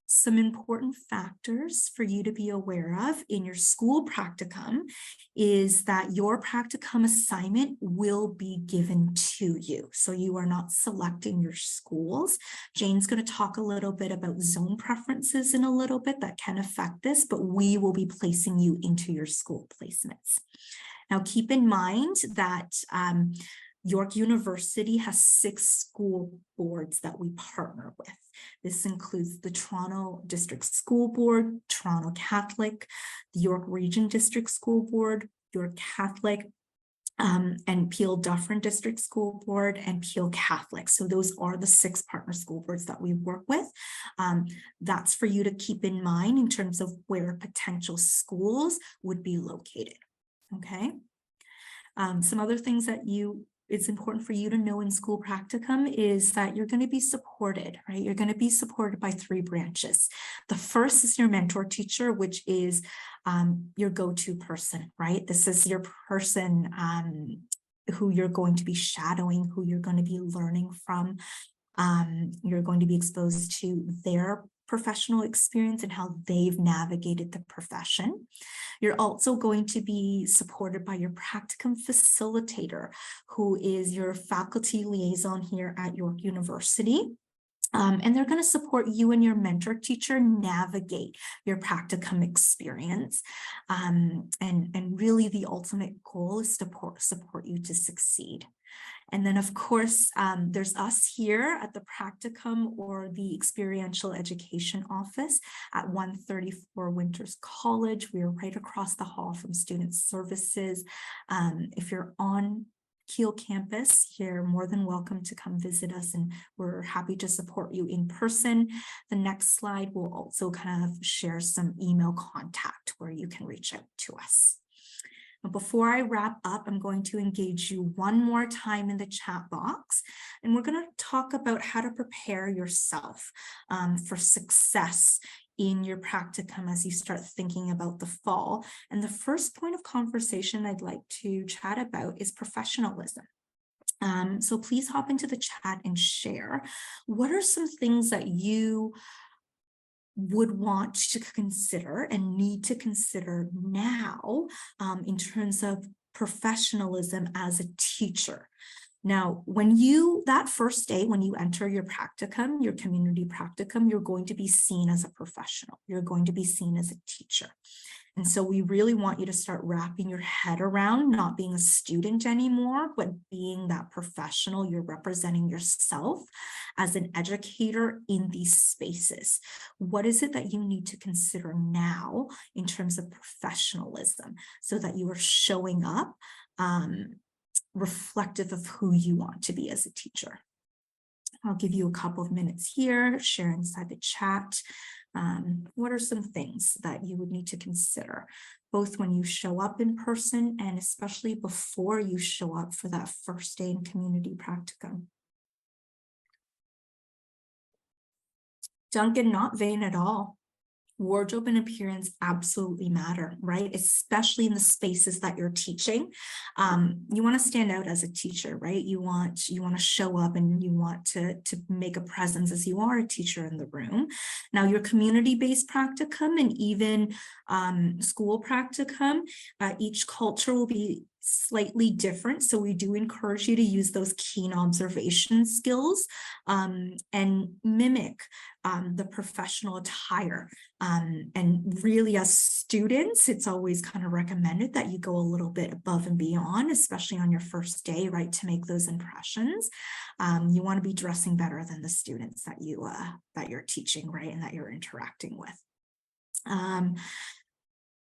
Some important factors for you to be aware of in your school practicum is that your practicum assignment will be given to you. So you are not selecting your schools. Jane's going to talk a little bit about zone preferences in a little bit that can affect this, but we will be placing you into your school placements. Now, keep in mind that York University has 6 school boards that we partner with. This includes the Toronto District School Board, Toronto Catholic, the York Region District School Board, York Catholic, and Peel Dufferin District School Board, and Peel Catholic. So those are the 6 partner school boards that we work with. That's for you to keep in mind in terms of where potential schools would be located, okay? Some other things that it's important for you to know in school practicum is that you're going to be supported, right? You're going to be supported by 3 branches. The first is your mentor teacher, which is your go-to person, right? This is your person who you're going to be shadowing, who you're going to be learning from. You're going to be exposed to their professional experience and how they've navigated the profession. You're also going to be supported by your practicum facilitator, who is your faculty liaison here at York University. And they're going to support you and your mentor teacher navigate your practicum experience. And really the ultimate goal is to support you to succeed. And then, of course, there's us here at the practicum or the experiential education office at 134 Winters College. We are right across the hall from Student Services. If you're on Keele campus, you're more than welcome to come visit us, and we're happy to support you in person. The next slide will also kind of share some email contact where you can reach out to us. Before I wrap up, I'm going to engage you one more time in the chat box, and we're going to talk about how to prepare yourself for success in your practicum as you start thinking about the fall. And the first point of conversation I'd like to chat about is professionalism. So please hop into the chat and share. What are some things that you would want to consider and need to consider now in terms of professionalism as a teacher? Now, that first day, when you enter your practicum, your community practicum, you're going to be seen as a professional. You're going to be seen as a teacher. And so we really want you to start wrapping your head around not being a student anymore, but being that professional. You're representing yourself as an educator in these spaces. What is it that you need to consider now in terms of professionalism so that you are showing up reflective of who you want to be as a teacher? I'll give you a couple of minutes here, share inside the chat. What are some things that you would need to consider, both when you show up in person and especially before you show up for that first day in community practicum? Duncan, not vain at all. Wardrobe and appearance absolutely matter, right? Especially in the spaces that you're teaching. You want to stand out as a teacher, right? You want to show up and you want to make a presence as you are a teacher in the room. Now, your community-based practicum and even school practicum, each culture will be slightly different. So we do encourage you to use those keen observation skills and mimic the professional attire. And really, as students, it's always kind of recommended that you go a little bit above and beyond, especially on your first day, right, to make those impressions. You want to be dressing better than the students that you're teaching, right, and that you're interacting with.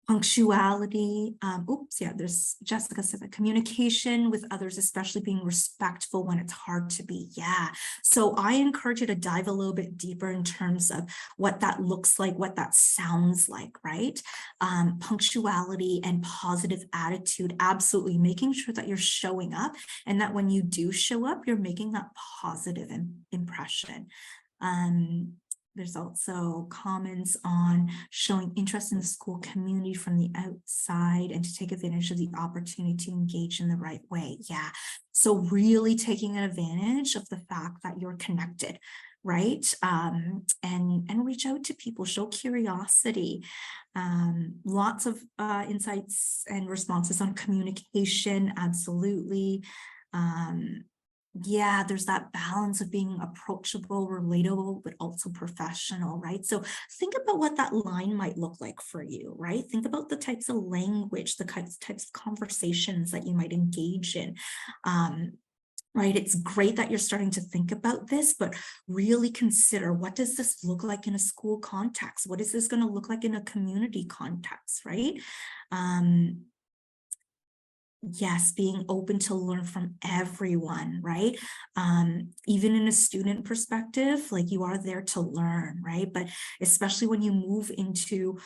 Punctuality, there's Jessica said that communication with others, especially being respectful when it's hard to be. Yeah, so I encourage you to dive a little bit deeper in terms of what that looks like, what that sounds like, right? Punctuality and positive attitude, absolutely making sure that you're showing up and that when you do show up, you're making that positive impression. There's also comments on showing interest in the school community from the outside and to take advantage of the opportunity to engage in the right way. Yeah, so really taking advantage of the fact that you're connected, right? And reach out to people, show curiosity. Lots of insights and responses on communication, absolutely. Yeah, there's that balance of being approachable, relatable, but also professional, right? So think about what that line might look like for you, right? Think about the types of language, the types of conversations that you might engage in. Right, it's great that you're starting to think about this, but really consider, what does this look like in a school context? What is this going to look like in a community context, right? Yes, being open to learn from everyone, right? Even in a student perspective, like you are there to learn, right? But especially when you move into,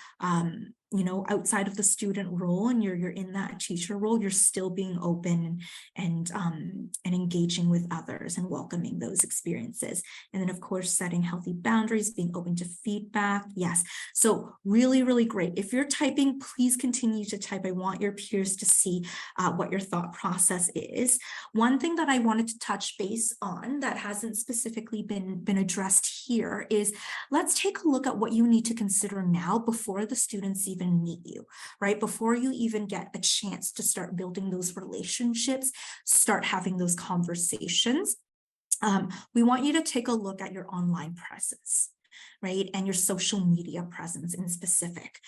outside of the student role and you're in that teacher role, you're still being open and engaging with others and welcoming those experiences. And then, of course, setting healthy boundaries, being open to feedback. Yes. So really, really great. If you're typing, please continue to type. I want your peers to see what your thought process is. One thing that I wanted to touch base on that hasn't specifically been addressed here is, let's take a look at what you need to consider now before the students even meet you, right? Before you even get a chance to start building those relationships, start having those conversations. We want you to take a look at your online presence, right? And your social media presence in specific.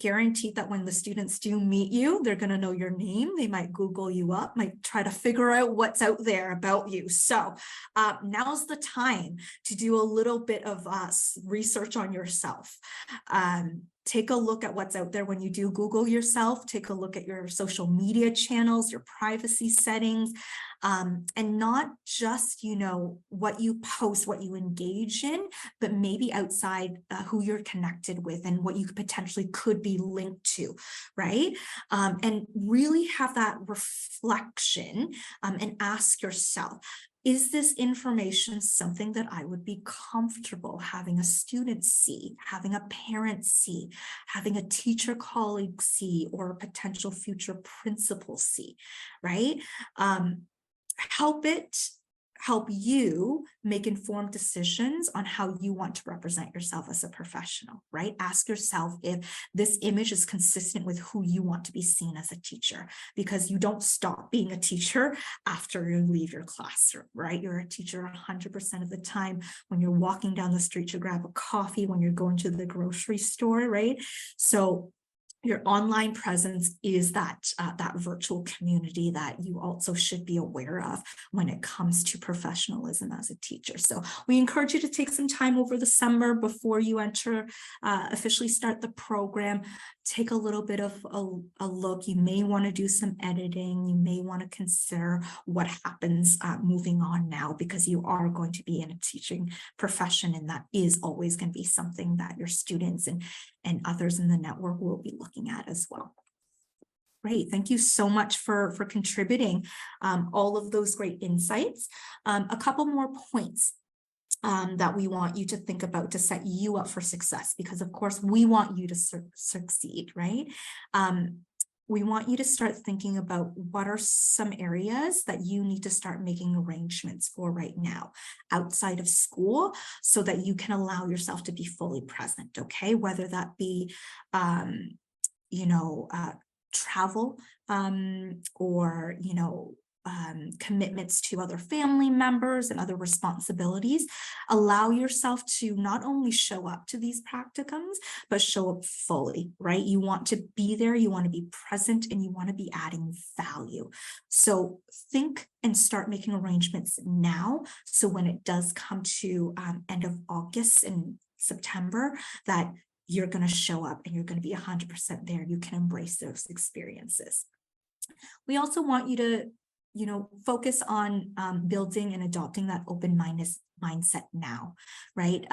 Guaranteed that when the students do meet you, they're going to know your name. They might Google you up, might try to figure out what's out there about you. So now's the time to do a little bit of research on yourself. Take a look at what's out there when you do Google yourself. Take a look at your social media channels, your privacy settings, and not just, you know, what you post, what you engage in, but maybe outside who you're connected with and what you potentially could be linked to, right? And really have that reflection and ask yourself, is this information something that I would be comfortable having a student see, having a parent see, having a teacher colleague see, or a potential future principal see, right? Help you make informed decisions on how you want to represent yourself as a professional, right? Ask yourself if this image is consistent with who you want to be seen as a teacher, because you don't stop being a teacher after you leave your classroom, right? You're a teacher 100% of the time when you're walking down the street to grab a coffee, when you're going to the grocery store, right? So your online presence is that virtual community that you also should be aware of when it comes to professionalism as a teacher. So we encourage you to take some time over the summer before you officially start the program. Take a little bit of a look. You may want to do some editing. You may want to consider what happens moving on now, because you are going to be in a teaching profession, and that is always going to be something that your students and others in the network will be looking at as well. Great, thank you so much for contributing all of those great insights. A couple more points that we want you to think about to set you up for success, because of course we want you to succeed, right? We want you to start thinking about what are some areas that you need to start making arrangements for right now outside of school, so that you can allow yourself to be fully present, okay? Whether that be, travel or, commitments to other family members and other responsibilities. Allow yourself to not only show up to these practicums, but show up fully, right? You want to be there, you want to be present, and you want to be adding value. So think and start making arrangements now, so when it does come to end of August and September, that you're going to show up and you're going to be 100% there. You can embrace those experiences. We also want you to focus on building and adopting that open-minded mindset now, right?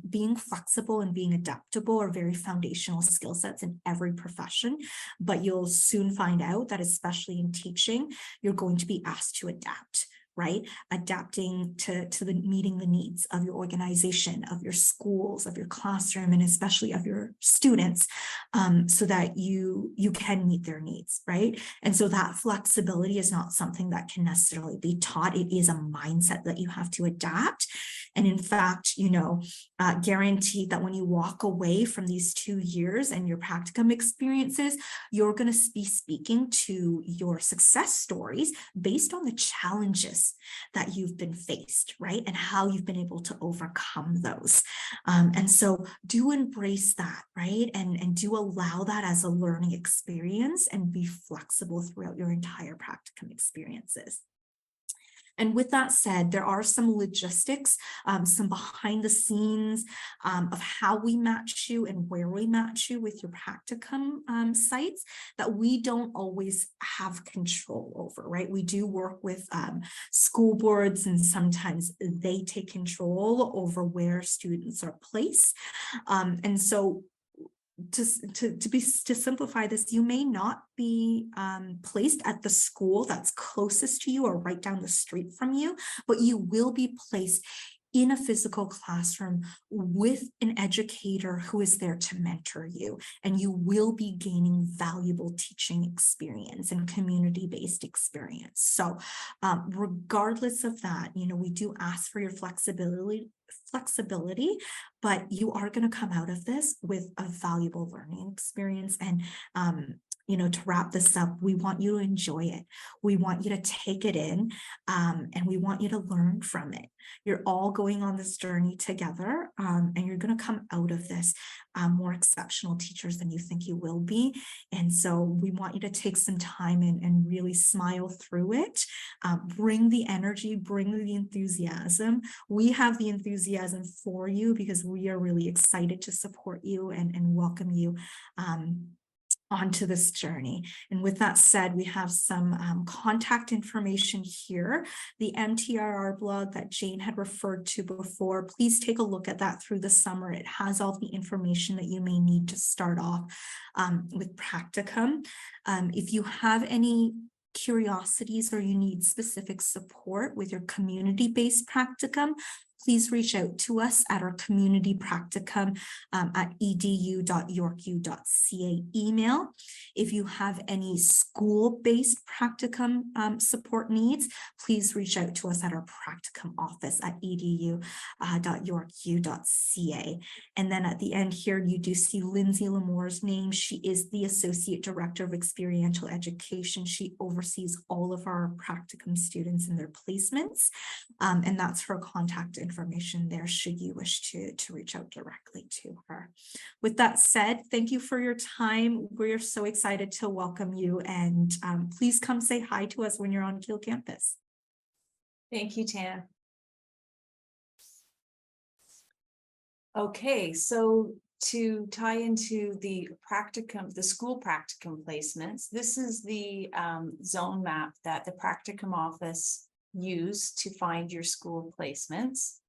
Being flexible and being adaptable are very foundational skill sets in every profession, but you'll soon find out that especially in teaching, you're going to be asked to adapt, right? Adapting to meeting the needs of your organization, of your schools, of your classroom, and especially of your students, so that you can meet their needs, right? And so that flexibility is not something that can necessarily be taught. It is a mindset that you have to adapt. And in fact, guaranteed that when you walk away from these 2 years and your practicum experiences, you're going to be speaking to your success stories based on the challenges that you've been faced, right? And how you've been able to overcome those. And so do embrace that, right? And do allow that as a learning experience, and be flexible throughout your entire practicum experiences. And with that said, there are some logistics, some behind the scenes of how we match you and where we match you with your practicum sites that we don't always have control over, right? We do work with school boards, and sometimes they take control over where students are placed. And so to simplify this, you may not be placed at the school that's closest to you or right down the street from you, but you will be placed in a physical classroom with an educator who is there to mentor you, and you will be gaining valuable teaching experience and community-based experience. So regardless of that, we do ask for your flexibility, but you are going to come out of this with a valuable learning experience, and to wrap this up, we want you to enjoy it. We want you to take it in, and we want you to learn from it. You're all going on this journey together, and you're going to come out of this more exceptional teachers than you think you will be. And so we want you to take some time and really smile through it. Bring the energy, bring the enthusiasm. We have the enthusiasm for you because we are really excited to support you and welcome you onto this journey. And with that said, we have some contact information here. The MTRR blog that Jane had referred to before, please take a look at that through the summer. It has all the information that you may need to start off with practicum. If you have any curiosities or you need specific support with your community-based practicum, please reach out to us at our community practicum at edu.yorku.ca email. If you have any school-based practicum support needs, please reach out to us at our practicum office at edu.yorku.ca. And then at the end here, you do see Lindsay Lamore's name. She is the Associate Director of Experiential Education. She oversees all of our practicum students and their placements. And that's her contact information there should you wish to reach out directly to her. With that said, thank you for your time. We're so excited to welcome you, and please come say hi to us when you're on Keele campus. Thank you, Tan. Okay, so to tie into the practicum, the school practicum placements, this is the zone map that the practicum office use to find your school placements.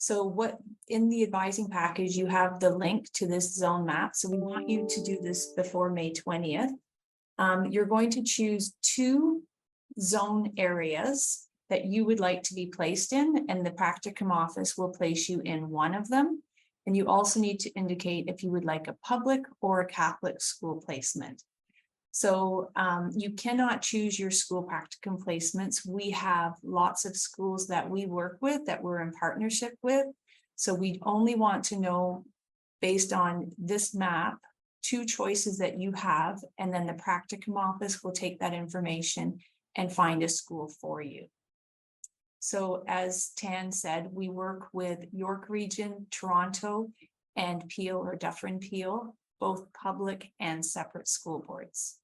So what in the advising package, you have the link to this zone map. So we want you to do this before May 20th. You're going to choose 2 zone areas that you would like to be placed in, and the practicum office will place you in one of them. And you also need to indicate if you would like a public or a Catholic school placement. So you cannot choose your school practicum placements. We have lots of schools that we work with that we're in partnership with. So we only want to know, based on this map, 2 choices that you have, and then the practicum office will take that information and find a school for you. So as Tan said, we work with York Region, Toronto, and Peel or Dufferin Peel, both public and separate school boards.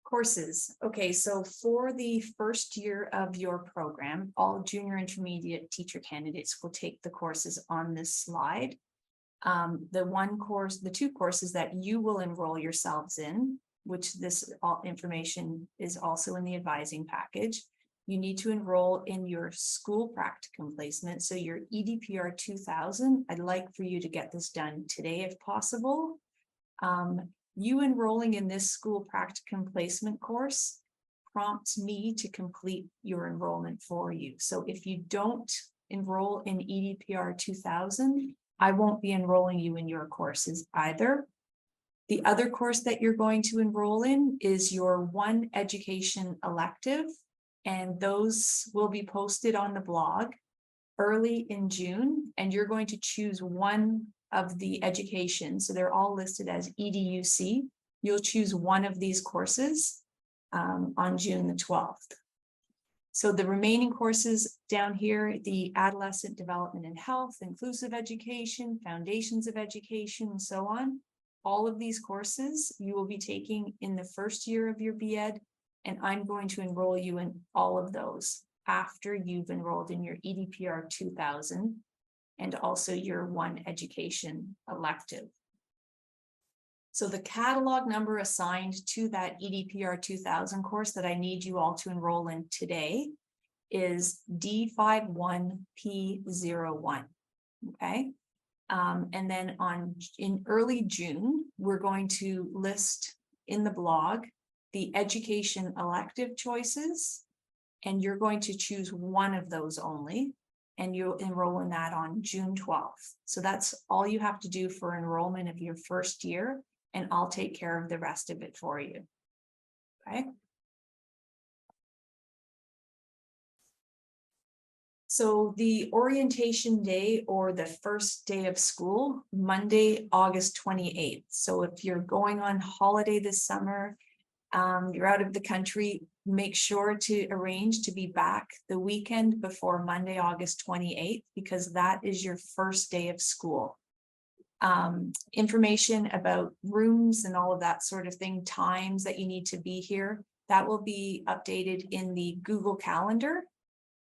Courses. Okay, so for the first year of your program, all junior intermediate teacher candidates will take the courses on this slide. The 2 courses that you will enroll yourselves in, which this information is also in the advising package. You need to enroll in your school practicum placement. So your EDPR 2000, I'd like for you to get this done today if possible. You enrolling in this school practicum placement course prompts me to complete your enrollment for you. So if you don't enroll in EDPR 2000, I won't be enrolling you in your courses either. The other course that you're going to enroll in is your One Education elective, and those will be posted on the blog early in June, and you're going to choose one of the education. So they're all listed as EDUC. You'll choose one of these courses on June the 12th. So the remaining courses down here, the Adolescent Development and Health, Inclusive Education, Foundations of Education, and so on. All of these courses you will be taking in the first year of your BEd, and I'm going to enroll you in all of those after you've enrolled in your EDPR 2000 and also your One Education elective. So the catalog number assigned to that EDPR 2000 course that I need you all to enroll in today is D51P01, okay? And then in early June, we're going to list in the blog the education elective choices, and you're going to choose one of those only, and you'll enroll in that on June 12th. So that's all you have to do for enrollment of your first year, and I'll take care of the rest of it for you. Okay. So the orientation day or the first day of school, Monday, August 28th. So if you're going on holiday this summer, you're out of the country, make sure to arrange to be back the weekend before Monday, August 28th, because that is your first day of school. Information about rooms and all of that sort of thing, times that you need to be here, that will be updated in the Google Calendar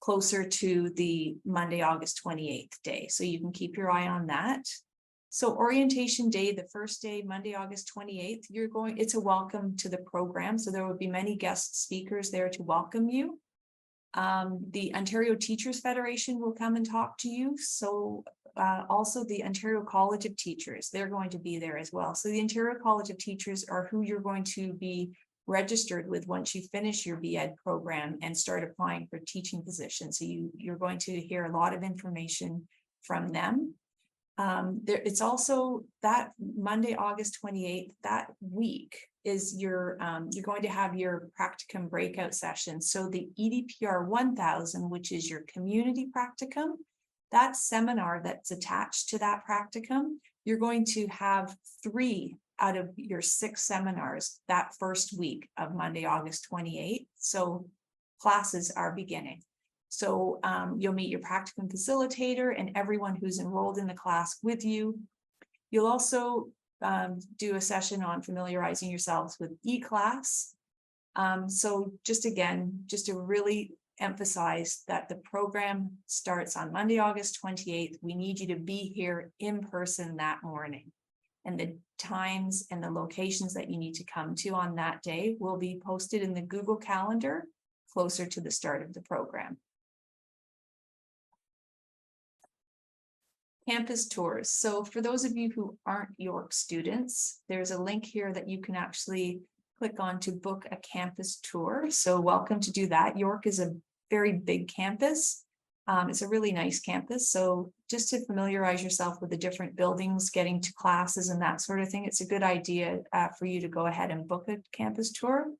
closer to the Monday, August 28th day. So you can keep your eye on that. So orientation day, the first day, Monday, August 28th, it's a welcome to the program. So there will be many guest speakers there to welcome you. The Ontario Teachers Federation will come and talk to you. So also the Ontario College of Teachers, they're going to be there as well. So the Ontario College of Teachers are who you're going to be registered with once you finish your BEd program and start applying for teaching positions. So you're going to hear a lot of information from them. It's also that Monday, August 28th, that week is you're going to have your practicum breakout session. So the EDPR 1000, which is your community practicum, that seminar that's attached to that practicum, you're going to have 3 out of your 6 seminars that first week of Monday, August 28th. So classes are beginning. So you'll meet your practicum facilitator and everyone who's enrolled in the class with you. You'll also do a session on familiarizing yourselves with eClass. So just to really emphasize that the program starts on Monday, August 28th. We need you to be here in person that morning. And the times and the locations that you need to come to on that day will be posted in the Google Calendar closer to the start of the program. Campus tours. So for those of you who aren't York students, there's a link here that you can actually click on to book a campus tour. So welcome to do that. York is a very big campus. It's a really nice campus. So just to familiarize yourself with the different buildings, getting to classes and that sort of thing, it's a good idea for you to go ahead and book a campus tour.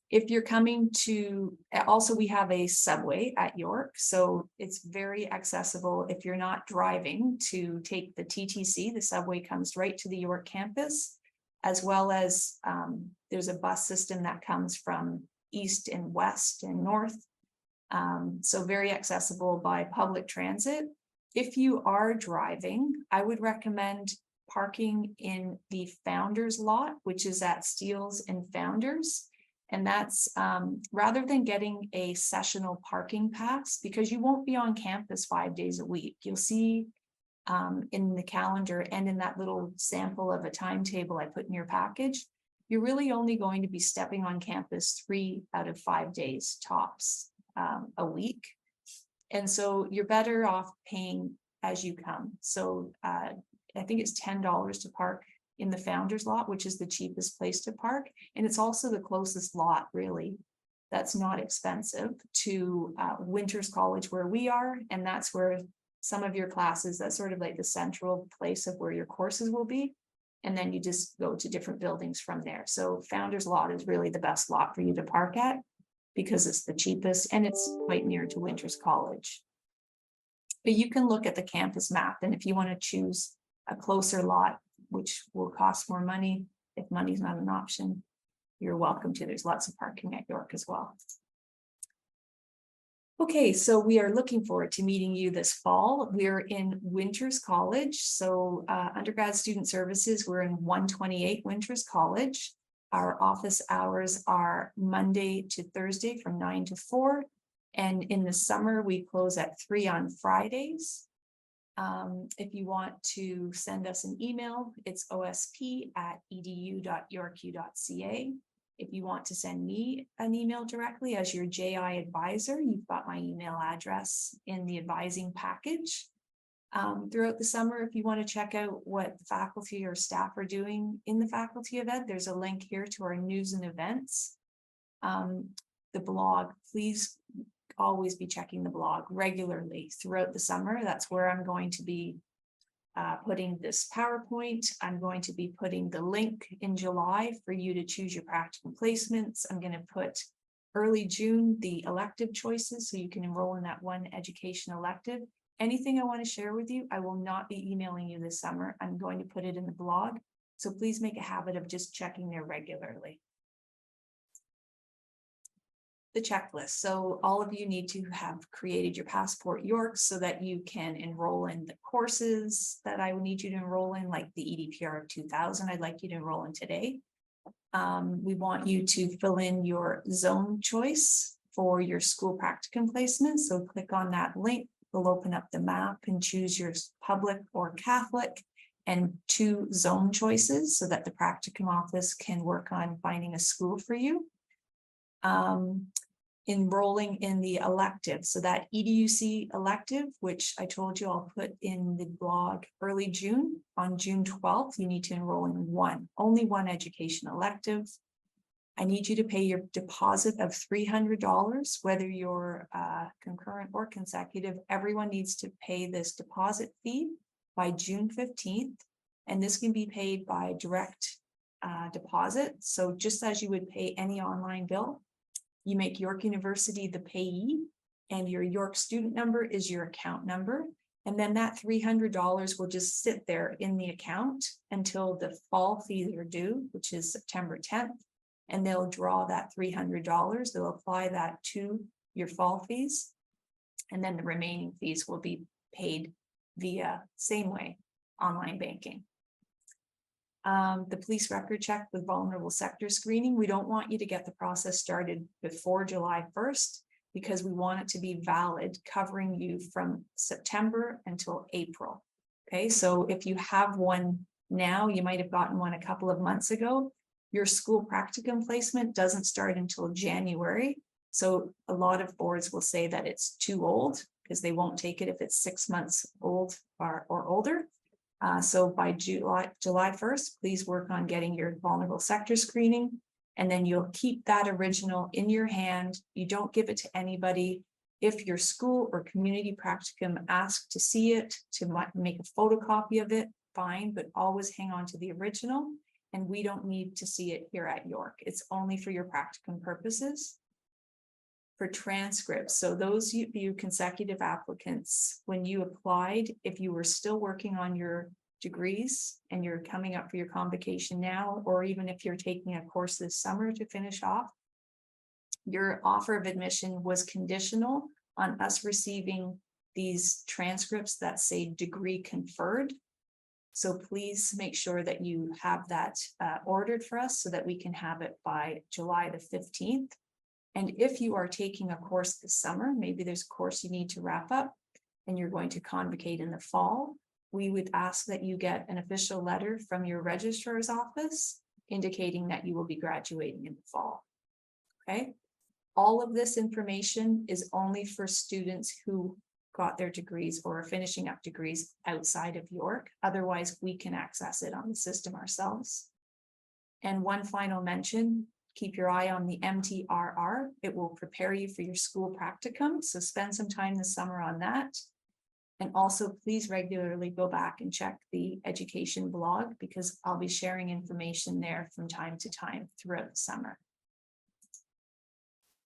If you're coming to, also we have a subway at York, so it's very accessible if you're not driving to take the TTC. The subway comes right to the York campus, as well as there's a bus system that comes from east and west and north. So very accessible by public transit. If you are driving, I would recommend parking in the Founders lot, which is at Steeles and Founders. And that's rather than getting a sessional parking pass, because you won't be on campus 5 days a week. You'll see in the calendar and in that little sample of a timetable I put in your package, you're really only going to be stepping on campus 3 out of 5 days tops a week. And so you're better off paying as you come. So I think it's $10 to park in the Founders lot, which is the cheapest place to park. And it's also the closest lot, really, that's not expensive to Winters College where we are. And that's where some of your classes, that's sort of like the central place of where your courses will be. And then you just go to different buildings from there. So Founders lot is really the best lot for you to park at because it's the cheapest and it's quite near to Winters College. But you can look at the campus map, and if you want to choose a closer lot, which will cost more money, if money's not an option, you're welcome to. There's lots of parking at York as well. Okay, so we are looking forward to meeting you this fall. We're in Winters College. So undergrad student services, we're in 128 Winters College. Our office hours are Monday to Thursday from 9 to 4. And in the summer, we close at 3 on Fridays. If you want to send us an email, it's osp@edu.yorku.ca. If you want to send me an email directly as your JI advisor, you've got my email address in the advising package. Throughout the summer, if you want to check out what the faculty or staff are doing in the Faculty of Ed, there's a link here to our news and events. The blog, please always be checking the blog regularly throughout the summer. That's where I'm going to be putting this PowerPoint. I'm going to be putting the link in July for you to choose your practical placements. I'm going to put early June, the elective choices, so you can enroll in that one education elective. Anything I want to share with you, I will not be emailing you this summer. I'm going to put it in the blog. So please make a habit of just checking there regularly. The checklist. So all of you need to have created your Passport York so that you can enroll in the courses that I would need you to enroll in, like the EDPR of 2000. I'd like you to enroll in today. We want you to fill in your zone choice for your school practicum placement. So click on that link. We'll open up the map and choose your public or Catholic and 2 zone choices so that the practicum office can work on finding a school for you. Enrolling in the elective. So that EDUC elective, which I told you I'll put in the blog early June, on June 12th, you need to enroll in only one education elective. I need you to pay your deposit of $300, whether you're concurrent or consecutive. Everyone needs to pay this deposit fee by June 15th. And this can be paid by direct deposit. So just as you would pay any online bill, you make York University the payee, and your York student number is your account number. And then that $300 will just sit there in the account until the fall fees are due, which is September 10th. And they'll draw that $300. They'll apply that to your fall fees. And then the remaining fees will be paid via same way, online banking. The police record check with vulnerable sector screening. We don't want you to get the process started before July 1st because we want it to be valid, covering you from September until April. Okay, so if you have one now, you might have gotten one a couple of months ago. Your school practicum placement doesn't start until January. So a lot of boards will say that it's too old because they won't take it if it's 6 months old or older. So by July 1st, please work on getting your vulnerable sector screening, and then you'll keep that original in your hand. You don't give it to anybody. If your school or community practicum asks to see it, to make a photocopy of it, fine, but always hang on to the original. And we don't need to see it here at York. It's only for your practicum purposes. For transcripts, so those of you consecutive applicants, when you applied, if you were still working on your degrees and you're coming up for your convocation now, or even if you're taking a course this summer to finish off, your offer of admission was conditional on us receiving these transcripts that say degree conferred. So please make sure that you have that ordered for us so that we can have it by July the 15th. And if you are taking a course this summer, maybe there's a course you need to wrap up and you're going to convocate in the fall, we would ask that you get an official letter from your registrar's office indicating that you will be graduating in the fall. Okay. All of this information is only for students who got their degrees or are finishing up degrees outside of York. Otherwise, we can access it on the system ourselves. And one final mention, keep your eye on the MTRR. It will prepare you for your school practicum. So spend some time this summer on that. And also please regularly go back and check the education blog because I'll be sharing information there from time to time throughout the summer.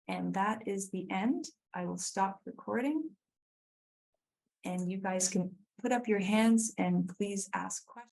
And that is the end. I will stop recording. And you guys can put up your hands and please ask questions.